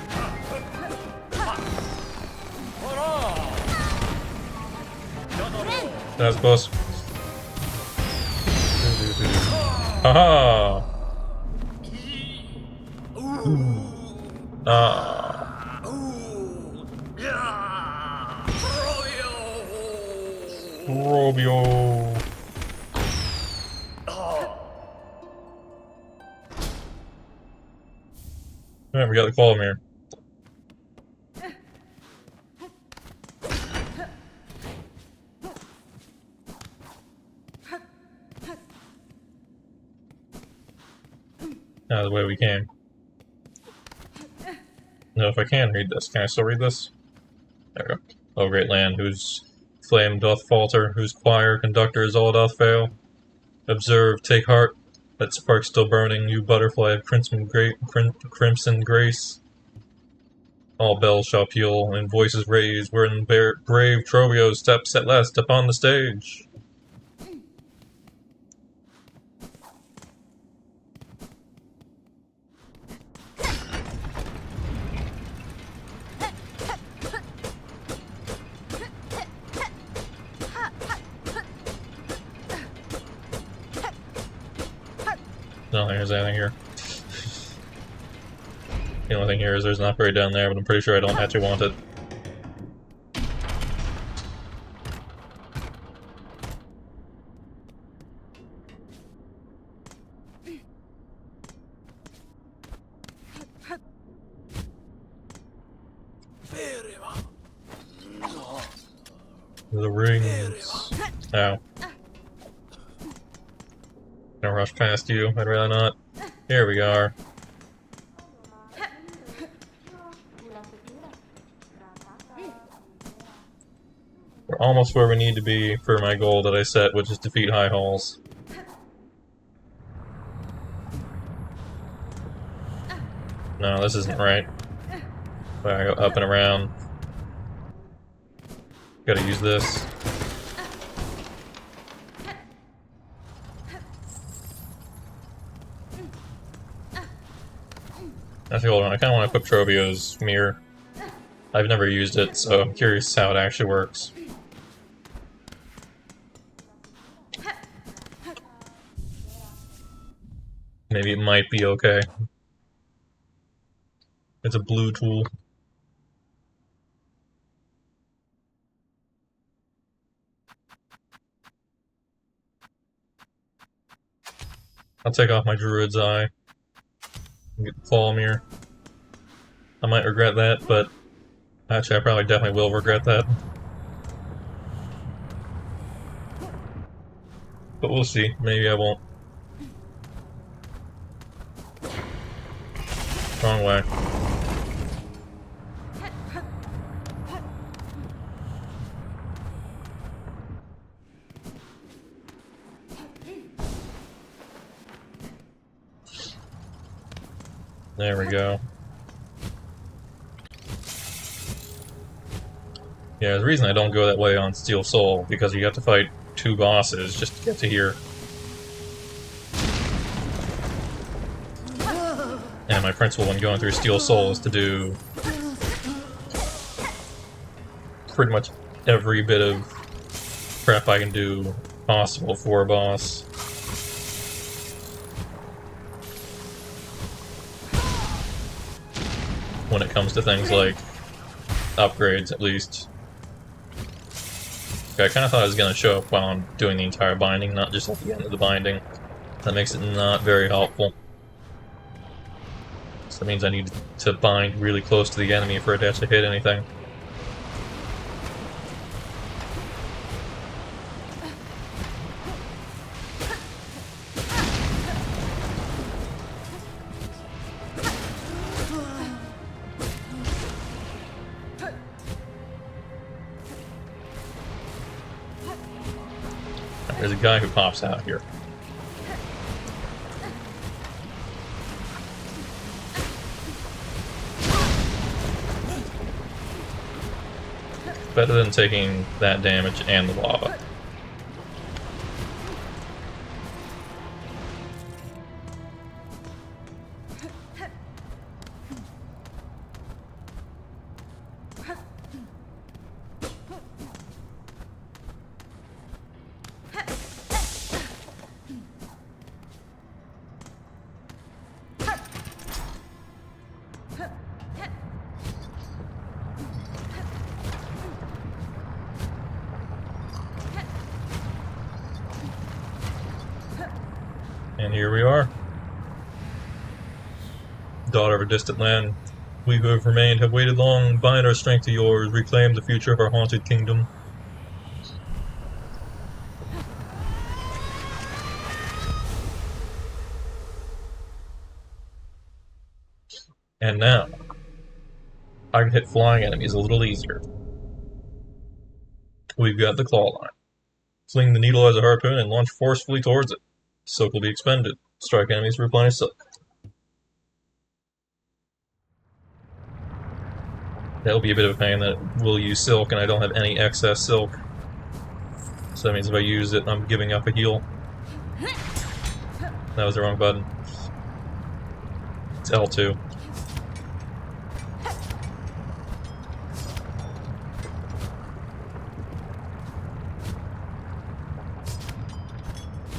That's close. Haha! Ah. Robio. Alright, we got the column here. Out of the way we came. No, if I can read this, can I still read this? There we go. O great land, whose flame doth falter, whose choir conductors all doth fail. Observe, take heart, that spark still burning, you butterfly of crimson grace. All bells shall peal, and voices raise, wherein brave Trovio steps at last upon the stage. I don't think there's anything here. The only thing here is there's an upgrade down there, but I'm pretty sure I don't actually want it. The rings. Ow. Gonna rush past you, I'd rather not. Here we are. We're almost where we need to be for my goal that I set, which is defeat High Halls. No, this isn't right. I go up and around. Gotta use this. Actually, hold on, I kinda want to equip Trovio's mirror. I've never used it, so I'm curious how it actually works. Maybe it might be okay. It's a blue tool. I'll take off my Druid's Eye. And get the Claw Mirror. I might regret that, but actually I probably definitely will regret that. But we'll see. Maybe I won't. Wrong way. There we go. Yeah, the reason I don't go that way on Steel Soul, because you have to fight 2 bosses just to get to here. And my principle when going through Steel Soul is to do pretty much every bit of prep I can do possible for a boss. When it comes to things like upgrades, at least. Okay, I kind of thought it was going to show up while I'm doing the entire binding, not just at the end of the binding. That makes it not very helpful. So that means I need to bind really close to the enemy for it to actually hit anything. There's a guy who pops out here. Better than taking that damage and the lava. And here we are. Daughter of a distant land, we who have remained have waited long. Bind our strength to yours, reclaim the future of our haunted kingdom. And now, I can hit flying enemies a little easier. We've got the claw line. Fling the needle as a harpoon and launch forcefully towards it. Silk will be expended. Strike enemies to replenish silk. That'll be a bit of a pain that we'll use silk and I don't have any excess silk. So that means if I use it, I'm giving up a heal. That was the wrong button. It's L2.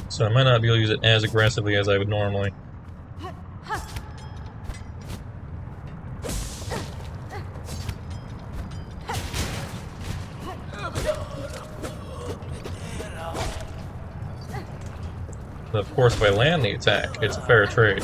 So I might not be able to use it as aggressively as I would normally. But of course, if I land the attack, it's a fair trade.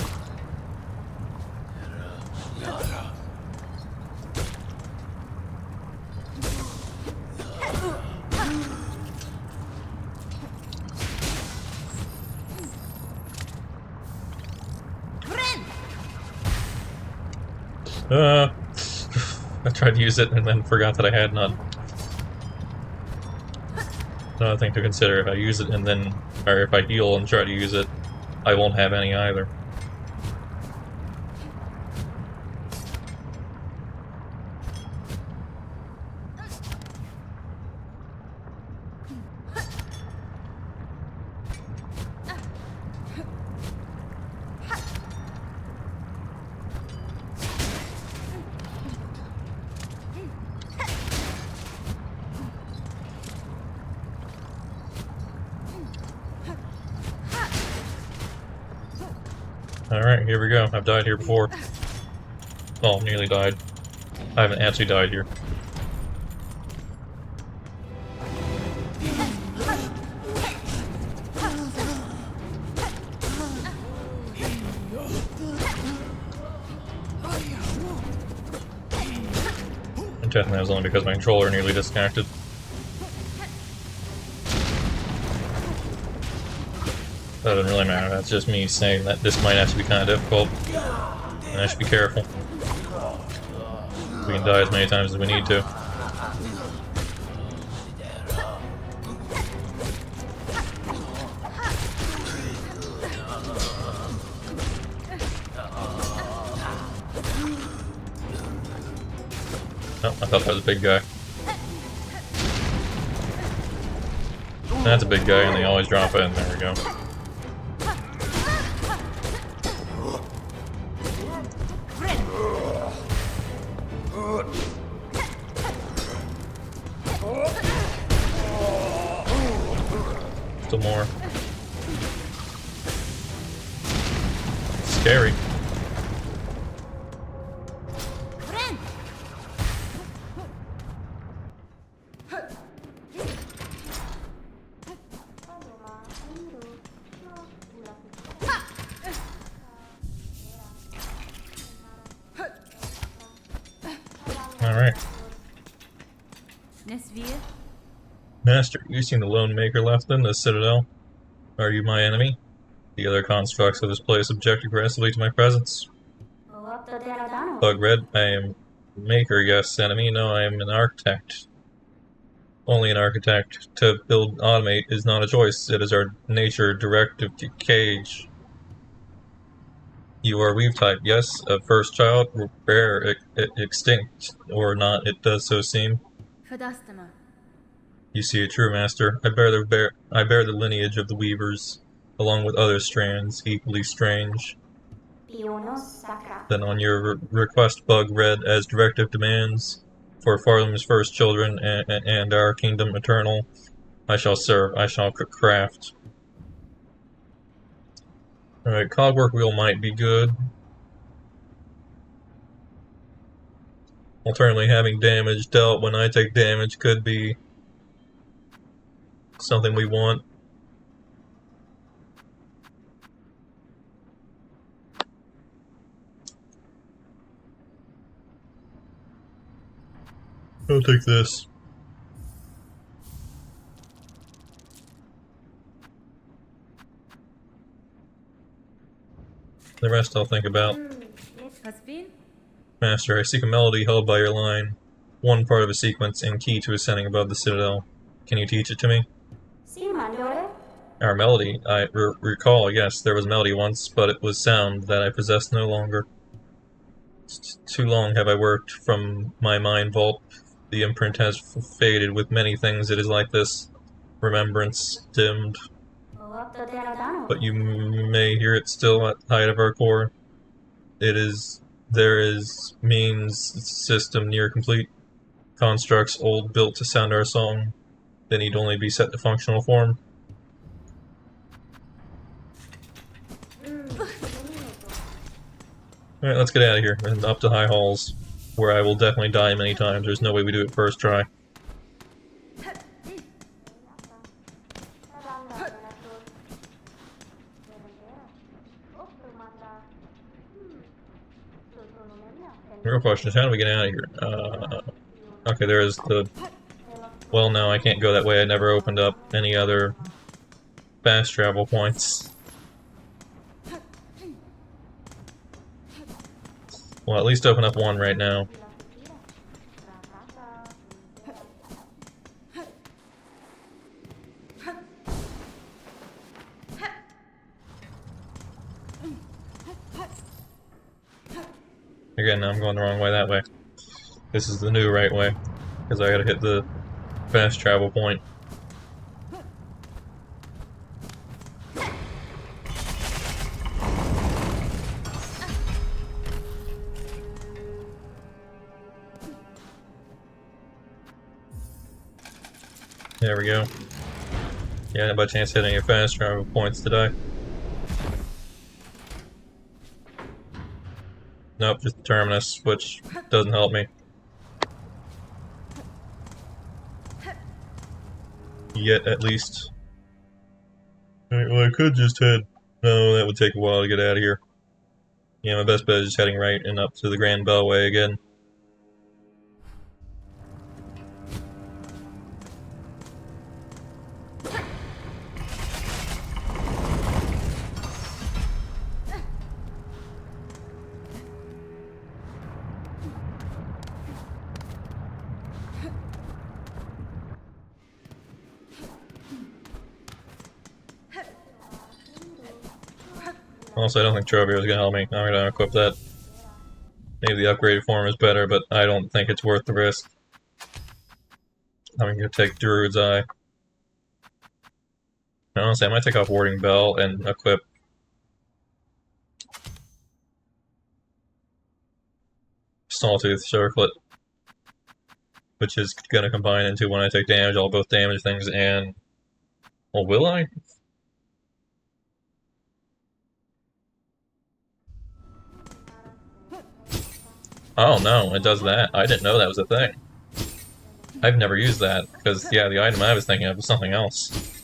I tried to use it and then forgot that I had none. Another thing to consider, if I use it and then, or if I heal and try to use it, I won't have any either. Alright, here we go. I've died here before. Well, nearly died. I haven't actually died here. And technically that was only because my controller nearly disconnected. That doesn't really matter, that's just me saying that this might actually be kind of difficult, and I should be careful. We can die as many times as we need to. Oh, I thought that was a big guy. That's a big guy, and they always drop in. There we go. Still more. Scary. Alright. Master, you seen the lone maker left in the Citadel? Are you my enemy? The other constructs of this place object aggressively to my presence. Bug Red, I am maker, yes, enemy. No, I am an architect. Only an architect. To build automate is not a choice. It is our nature directive to cage. You are weave type, yes. A first child, rare, extinct, or not, it does so seem. You see it true, Master. I bear the lineage of the weavers, along with other strands, equally strange. Then on your request, Bug Red, as directive demands, for Farlam's first children and our kingdom eternal, I shall serve, I shall craft. Alright, Cogwork Wheel might be good. Alternatively, having damage dealt when I take damage could be something we want. I'll take this. The rest I'll think about. Caspin? Master, I seek a melody held by your line. One part of a sequence and key to ascending above the Citadel. Can you teach it to me? Our melody, I recall, yes, there was melody once, but it was sound that I possess no longer. Too long have I worked from my mind vault. The imprint has faded. With many things it is like this. Remembrance dimmed. But you may hear it still at the height of our core. There is means system near complete. Constructs old built to sound our song. They need only be set to functional form. Alright, let's get out of here and up to High Halls, where I will definitely die many times. There's no way we do it first try. The real question is, how do we get out of here? Okay, there is the... Well, no, I can't go that way. I never opened up any other fast travel points. Well, at least open up one right now. Again, I'm going the wrong way that way. This is the new right way, because I gotta hit the fast travel point. There we go. Yeah, by chance hit any fast travel points today. Nope, just the terminus, which doesn't help me. Yet, at least. Alright, well, I could just head... No, that would take a while to get out of here. Yeah, my best bet is just heading right and up to the Grand Bellway again. Also, I don't think Trovio is going to help me. I'm going to equip that. Maybe the upgraded form is better, but I don't think it's worth the risk. I'm going to take Druid's Eye. Honestly, I might take off Warding Bell and equip Sawtooth Circlet, which is going to combine into when I take damage, I'll both damage things and... Well, will I? Oh no, it does that. I didn't know that was a thing. I've never used that, because, yeah, the item I was thinking of was something else.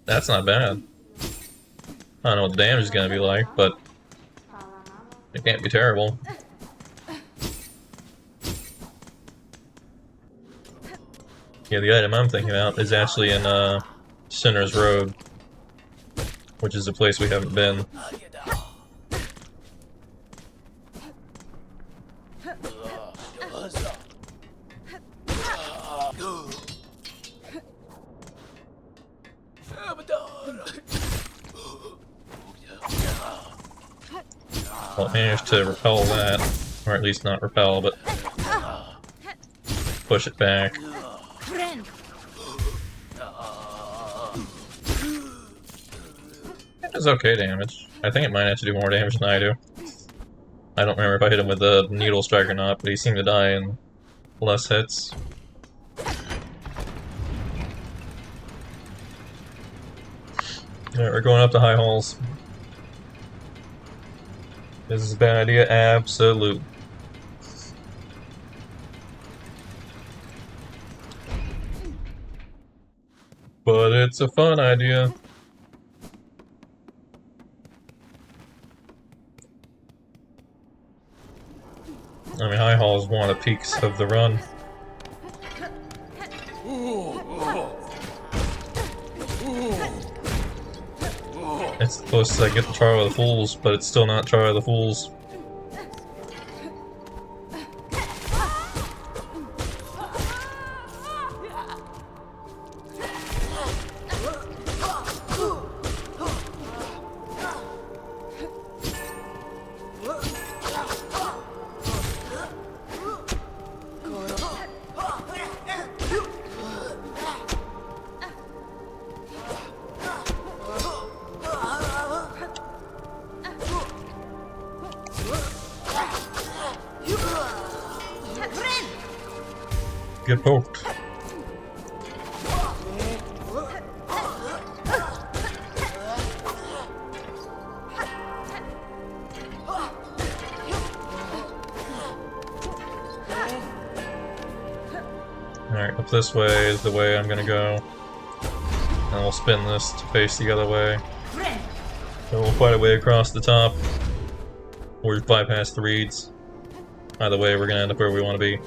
That's not bad. I don't know what the damage is going to be like, but it can't be terrible. Yeah, the item I'm thinking about is actually in Sinner's Road, which is a place we haven't been. Well, I managed to repel that, or at least not repel, but push it back. It does okay damage. I think it might have to do more damage than I do. I don't remember if I hit him with a needle strike or not, but he seemed to die in less hits. Alright, we're going up to High Halls. This is a bad idea? Absolute. But it's a fun idea. I mean, High Hall is one of the peaks of the run. It's the closest I get to Trial of the Fools, but it's still not Trial of the Fools. Get poked. Alright, up this way is the way I'm gonna go. And we'll spin this to face the other way. So we'll fight our way across the top. Or just bypass the reeds. Either way, we're gonna end up where we want to be.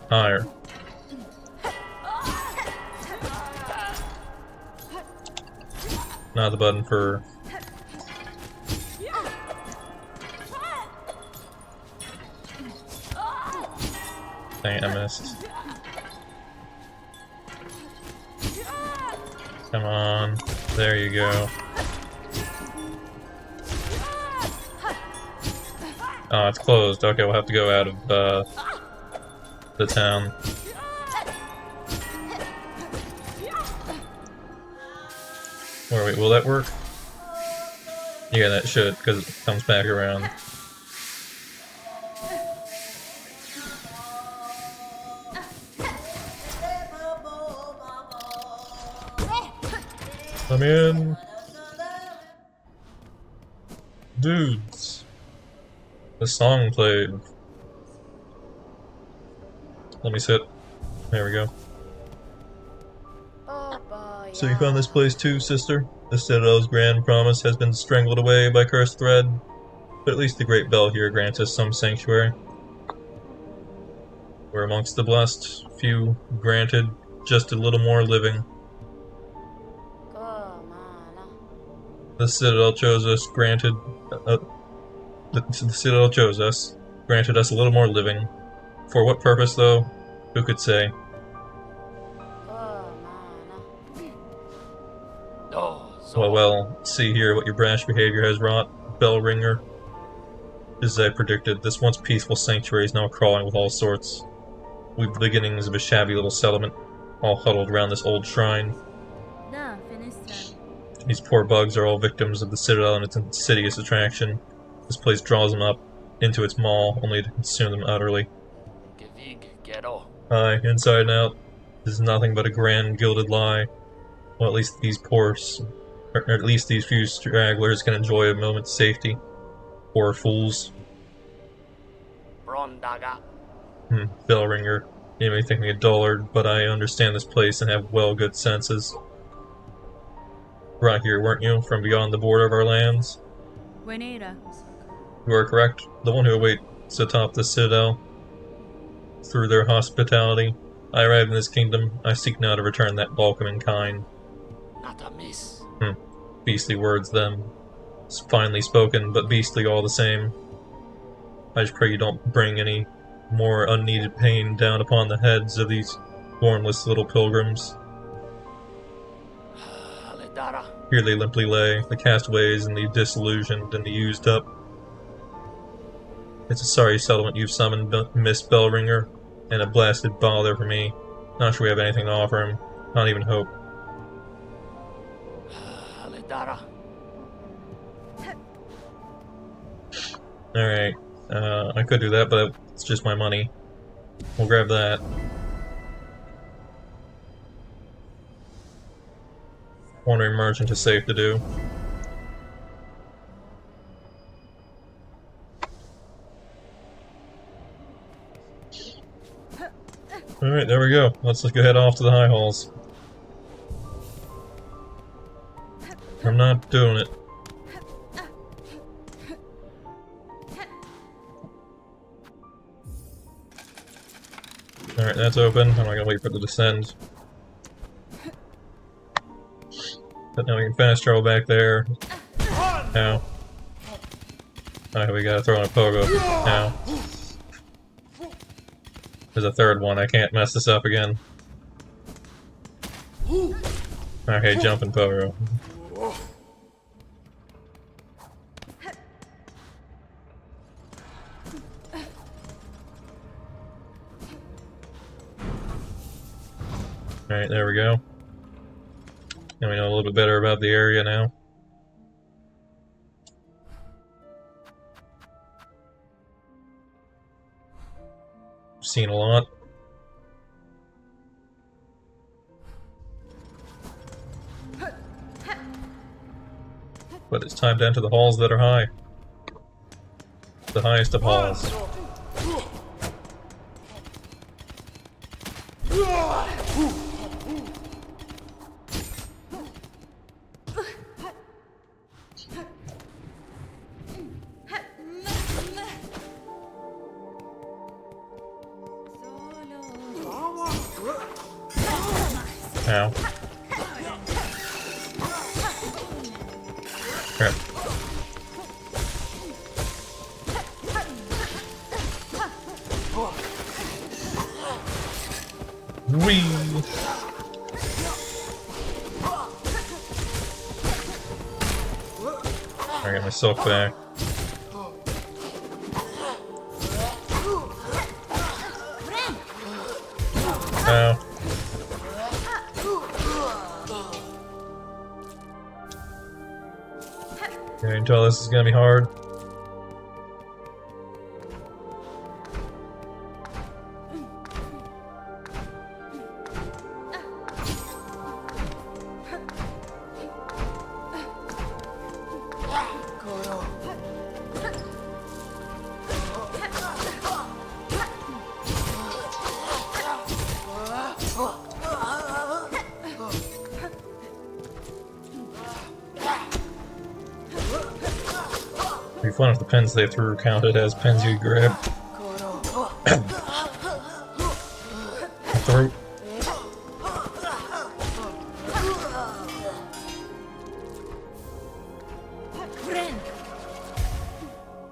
Higher. Now the button for... Dang it, I missed. Come on. There you go. Oh, it's closed. Okay, we'll have to go out of the town. Or wait, will that work? Yeah, that should, because it comes back around. I'm in. Dudes. The song played. Let me sit. There we go. So you found this place too, sister? The Citadel's grand promise has been strangled away by cursed thread. But at least the great bell here grants us some sanctuary. We're amongst the blessed, few granted just a little more living. The Citadel chose us, the Citadel chose us, granted us a little more living. For what purpose, though? Who could say? Well, see here what your brash behavior has wrought, bell ringer. As I predicted, this once peaceful sanctuary is now crawling with all sorts. We've the beginnings of a shabby little settlement, all huddled around this old shrine. These poor bugs are all victims of the Citadel and its insidious attraction. This place draws them up into its maw, only to consume them utterly. Aye, inside and out, this is nothing but a grand gilded lie. Well, at least these few stragglers can enjoy a moment's safety. Poor fools. Bell ringer. You may think me a dullard, but I understand this place and have well good senses. Right here, weren't you, from beyond the border of our lands? You are correct. The one who awaits atop the Citadel. Through their hospitality, I arrived in this kingdom. I seek now to return that welcoming kind. Beastly words, then. It's finely spoken, but beastly all the same. I just pray you don't bring any more unneeded pain down upon the heads of these formless little pilgrims. Here they limply lay, the castaways and the disillusioned and the used up. It's a sorry settlement you've summoned, Miss Bellringer, and a blasted bother for me. Not sure we have anything to offer him, not even hope. Alright, I could do that, but it's just my money. We'll grab that. Wandering merchant is safe to do. Alright, there we go. Let's go head off to the high halls. I'm not doing it. Alright, that's open. I'm not gonna wait for it to descend. But now we can fast travel back there. Now. Alright, we gotta throw in a pogo. Now. There's a third one. I can't mess this up again. Okay, jumping pogo. Alright, there we go. And we know a little bit better about the area now. Seen a lot. But it's time to enter the halls that are high. The highest of halls. Ow. Crap. Whee! I got my silk back. Ow. I can tell this is gonna be hard. It'd be fun if the pens they threw counted as pens you grab. Throat.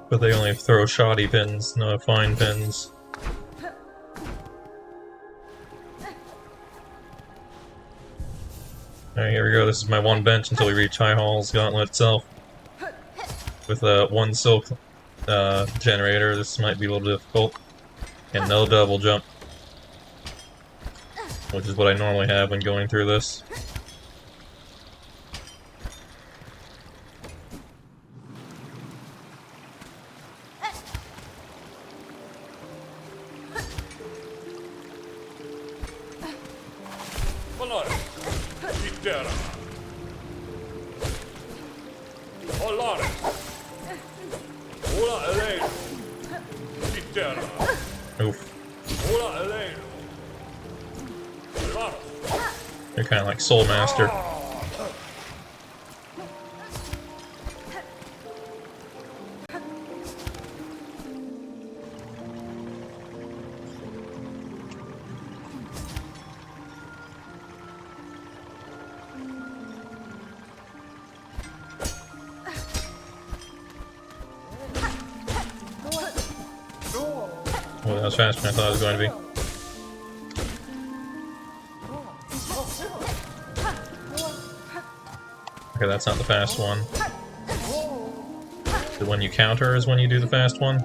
But they only throw shoddy pins, not fine pins. Alright, here we go. This is my one bench until we reach High Hall's Gauntlet itself. With one silk generator, this might be a little difficult. And no double jump. Which is what I normally have when going through this. Oof. They're kind of like Soul Master. Well, that was faster than I thought it was going to be. Okay, that's not the fast one. The one you counter is when you do the fast one.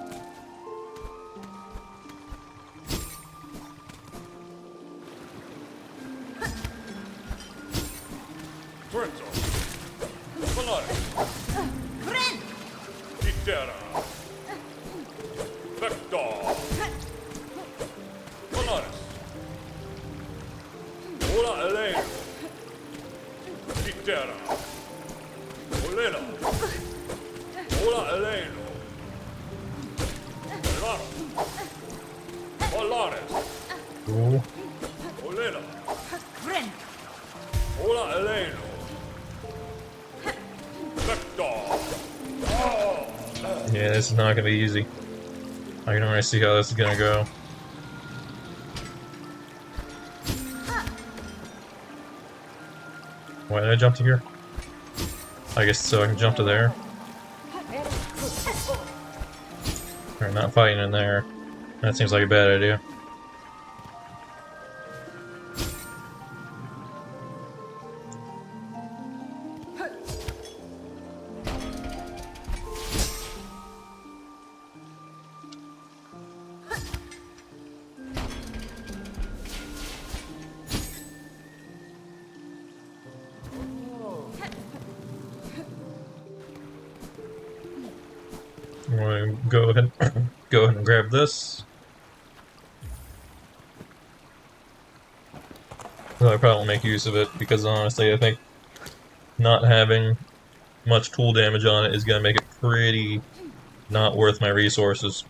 Ooh. Yeah, this is not gonna be easy. I can already see how this is gonna go. Why did I jump to here? I guess so I can jump to there. Or not fighting in there. That seems like a bad idea. I'm going to go ahead and grab this. Though I probably won't make use of it because honestly I think not having much tool damage on it is going to make it pretty not worth my resources.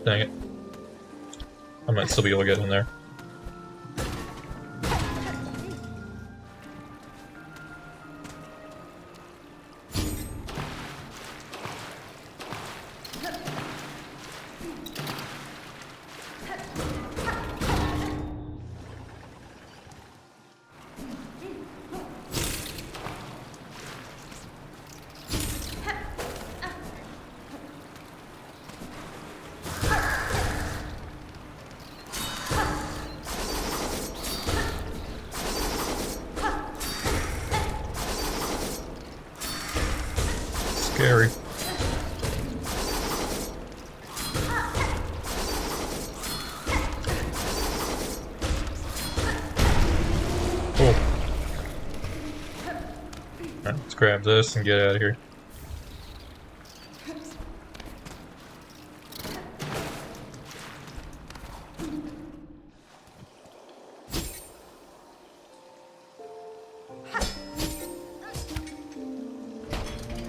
Dang it. I might still be able to get in there. Scary. Cool. Alright, let's grab this and get out of here.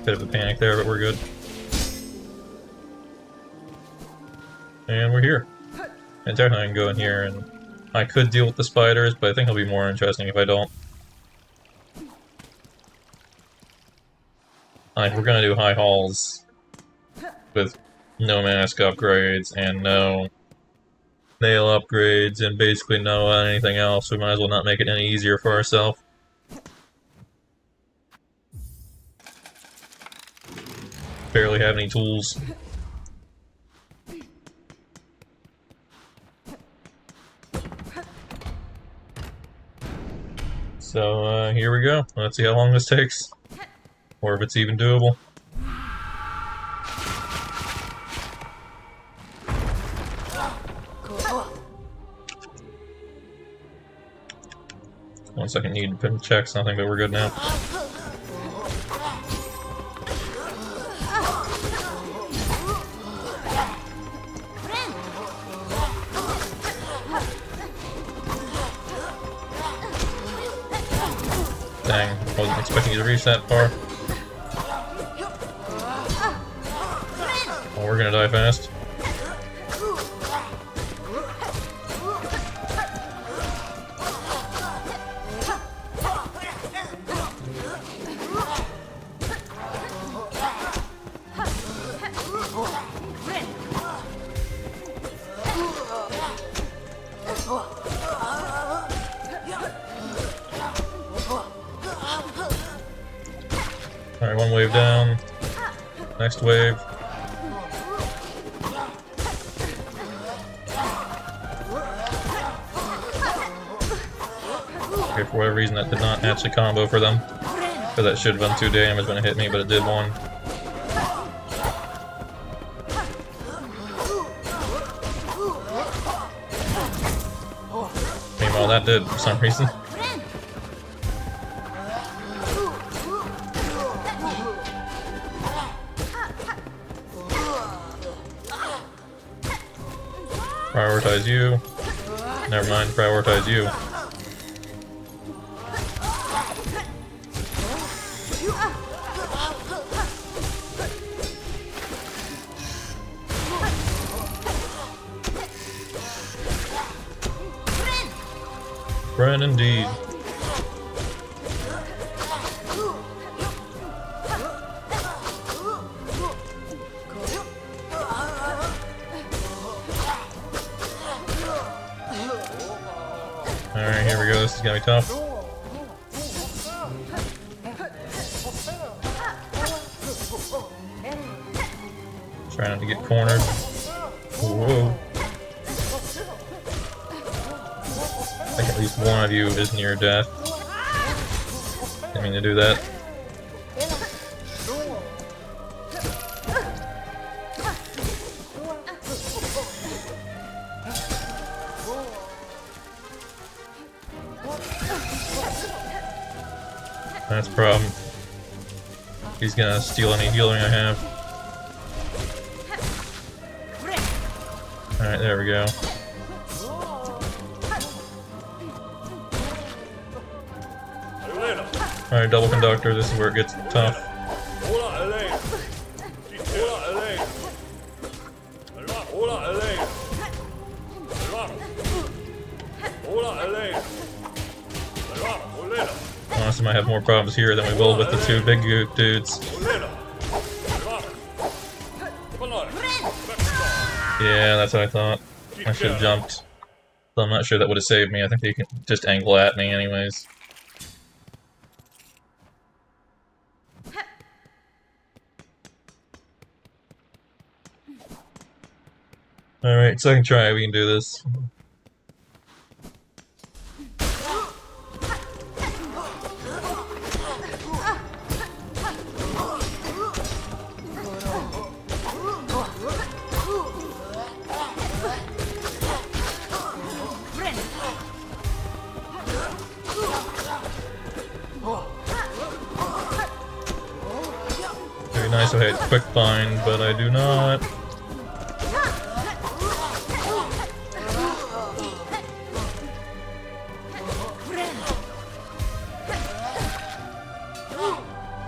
Bit of a panic there, but we're good. And we're here. And technically I can go in here and I could deal with the spiders, but I think it'll be more interesting if I don't. Like, we're gonna do high halls with no mask upgrades and no nail upgrades and basically no anything else. We might as well not make it any easier for ourselves. Barely have any tools. So, here we go. Let's see how long this takes. Or if it's even doable. One second, need to check something, but we're good now. Dang, wasn't expecting you to reach that far. Oh, we're gonna die fast. Alright, one wave down. Next wave. Okay, for whatever reason that did not actually combo for them. Because that should have done 2 damage when it hit me, but it did 1. Meanwhile, that did for some reason. Prioritize you. Never mind, prioritize you. Friend indeed. Alright, here we go. This is gonna be tough. Try not to get cornered. Whoa. I think at least one of you is near death. Didn't mean to do that. That's a problem. He's gonna steal any healing I have. Alright, there we go. Alright, double conductor, this is where it gets tough. Honestly, might have more problems here than we will with the two big dudes. Yeah, that's what I thought. I should have jumped. Though I'm not sure that would have saved me. I think they can just angle at me anyways. Alright, second try, we can do this. Very nice if I had quick bind, but I do not.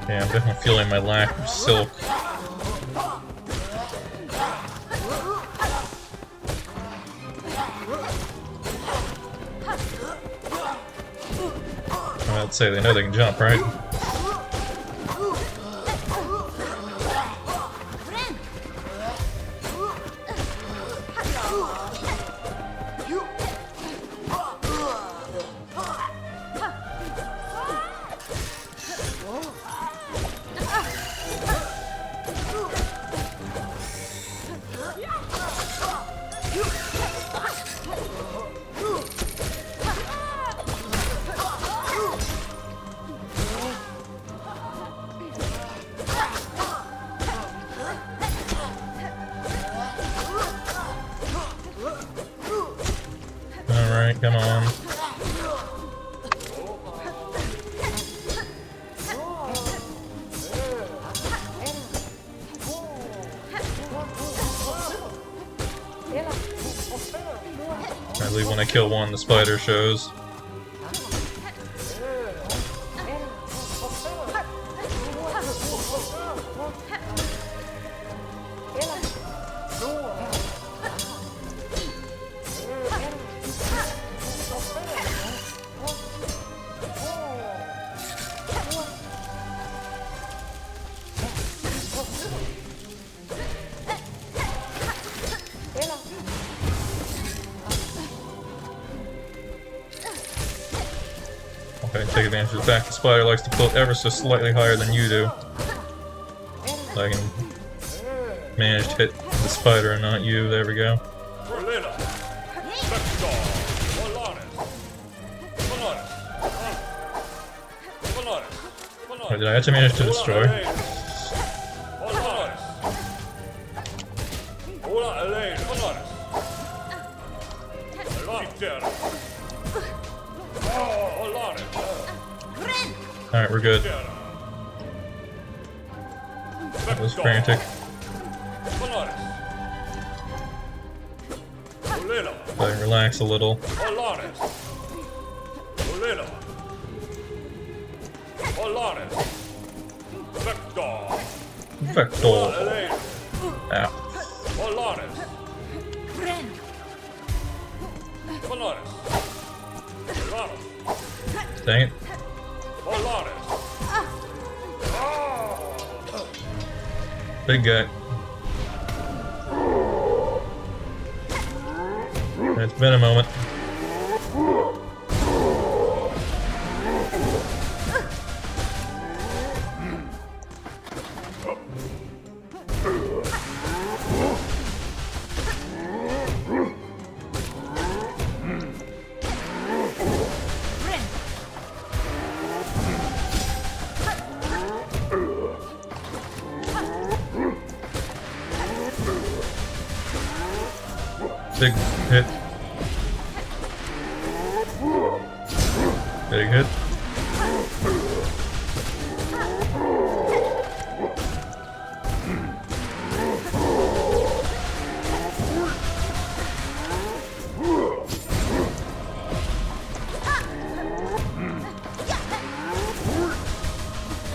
Yeah, I'm definitely feeling my lack of silk. I'd say they know they can jump, right? Alright, come on. I believe when I kill one, the spider shows. Okay, take advantage of the fact the spider likes to float ever so slightly higher than you do. So I can manage to hit the spider and not you. There we go. Or did I actually manage to destroy? Alright, we're good. That was frantic. Let me relax a little. Vector. Ow. Dang it. Big guy. It's been a moment. Big hit. Big hit.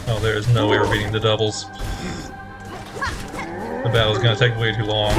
Oh, there's no way we're beating the doubles. The battle's gonna take way too long.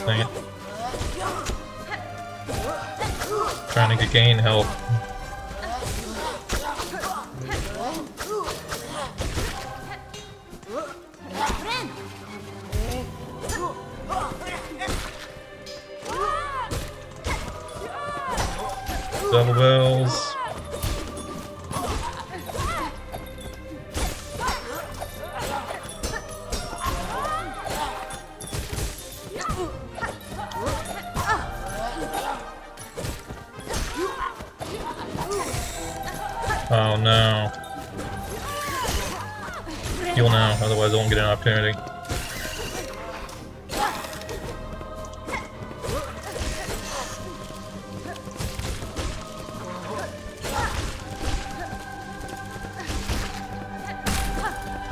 Dang it. Trying to gain health. Double bells. Oh no. Heal now, otherwise I won't get an opportunity.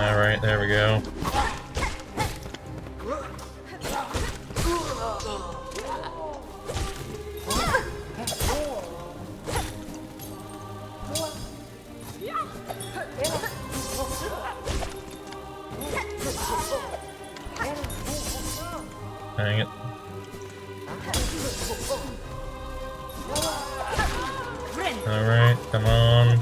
Alright, there we go. Dang it. Alright, come on.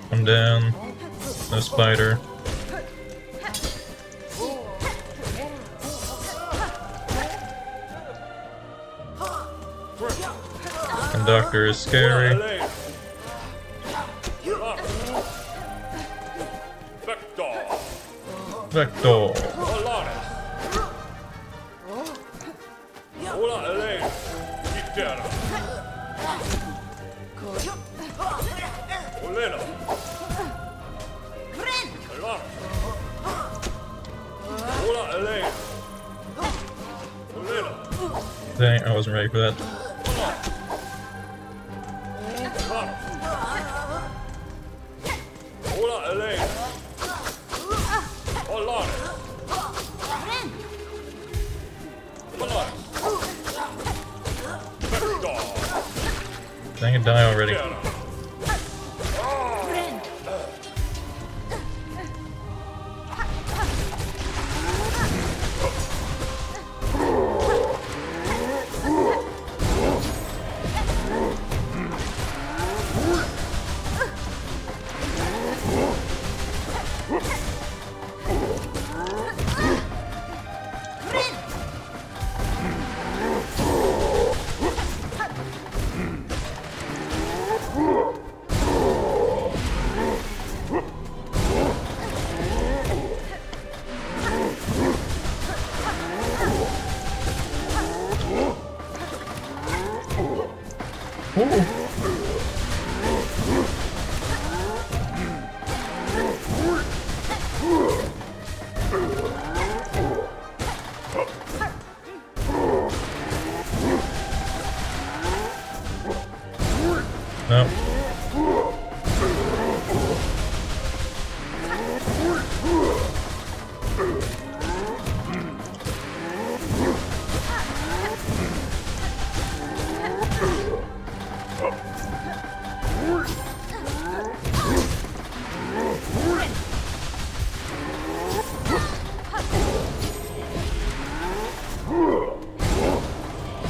I'm down. No spider. Conductor is scary. Vector. Dang, I wasn't ready for that. Dang it, die already.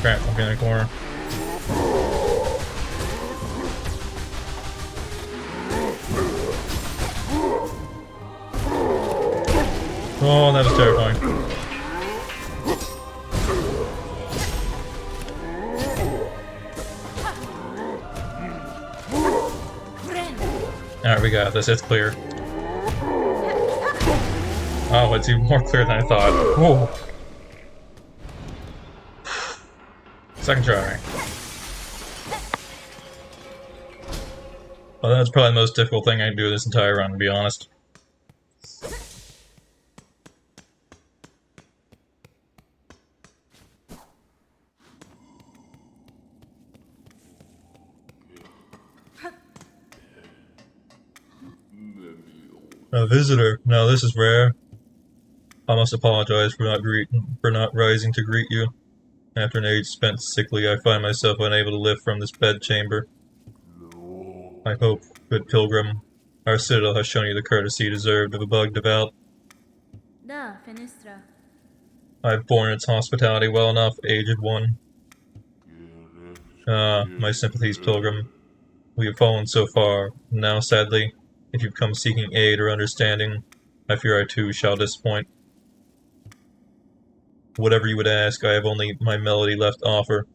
Crap, I'm in a corner. Oh, that was terrifying. Alright, we got this. It's clear. Oh, it's even more clear than I thought. Whoa. Second try. Well, that's probably the most difficult thing I can do this entire run, to be honest. A visitor. No, this is rare. I must apologize for not rising to greet you. After an age spent sickly, I find myself unable to lift from this bedchamber. I hope, good pilgrim, our citadel has shown you the courtesy deserved of a bug devout. Da, Fenestra. I've borne its hospitality well enough, aged one. Ah, my sympathies, pilgrim. We have fallen so far. Now, sadly, if you've come seeking aid or understanding, I fear I too shall disappoint. Whatever you would ask, I have only my melody left to offer.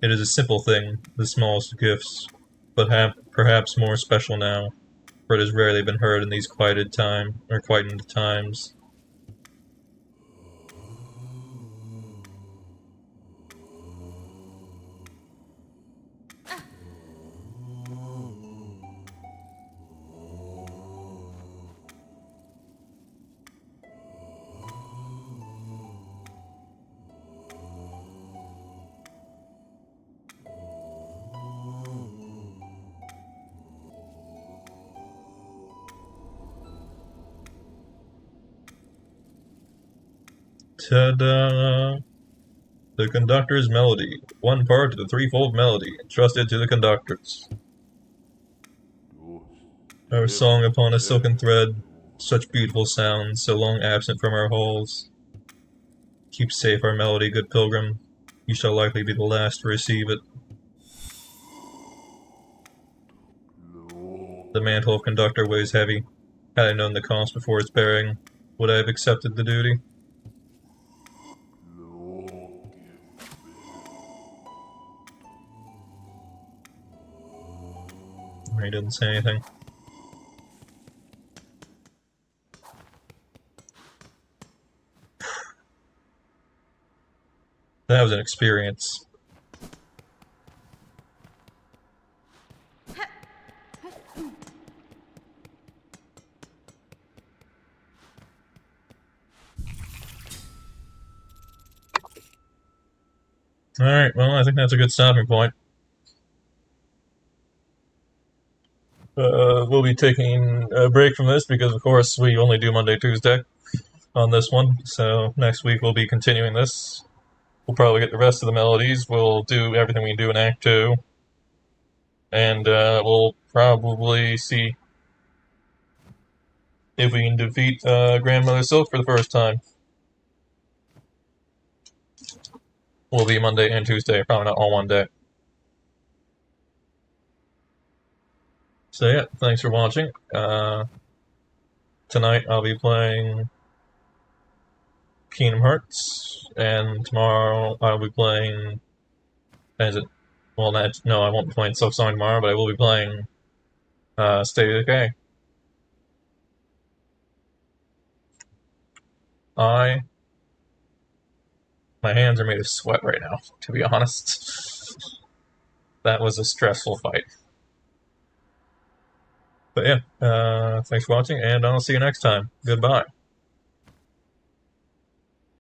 It is a simple thing, the smallest of gifts, but perhaps more special now, for it has rarely been heard in these quietened times. Ta-da! The conductor's melody. One part of the threefold melody, entrusted to the conductors. Our song upon a silken thread, such beautiful sounds, so long absent from our halls. Keep safe our melody, good pilgrim. You shall likely be the last to receive it. The mantle of conductor weighs heavy. Had I known the cost before its bearing, would I have accepted the duty? He didn't say anything. That was an experience. Alright, well, I think that's a good stopping point. We'll be taking a break from this because, of course, we only do Monday, Tuesday on this one. So next week we'll be continuing this. We'll probably get the rest of the melodies. We'll do everything we can do in Act 2. And we'll probably see if we can defeat Grandmother Silk for the first time. Will be Monday and Tuesday, probably not all one day. So yeah, thanks for watching. Tonight I'll be playing Kingdom Hearts, and tomorrow I'll be playing... no, I won't be playing Silksong tomorrow, but I will be playing State of Decay. My hands are made of sweat right now, to be honest. That was a stressful fight. But yeah, thanks for watching, and I'll see you next time. Goodbye.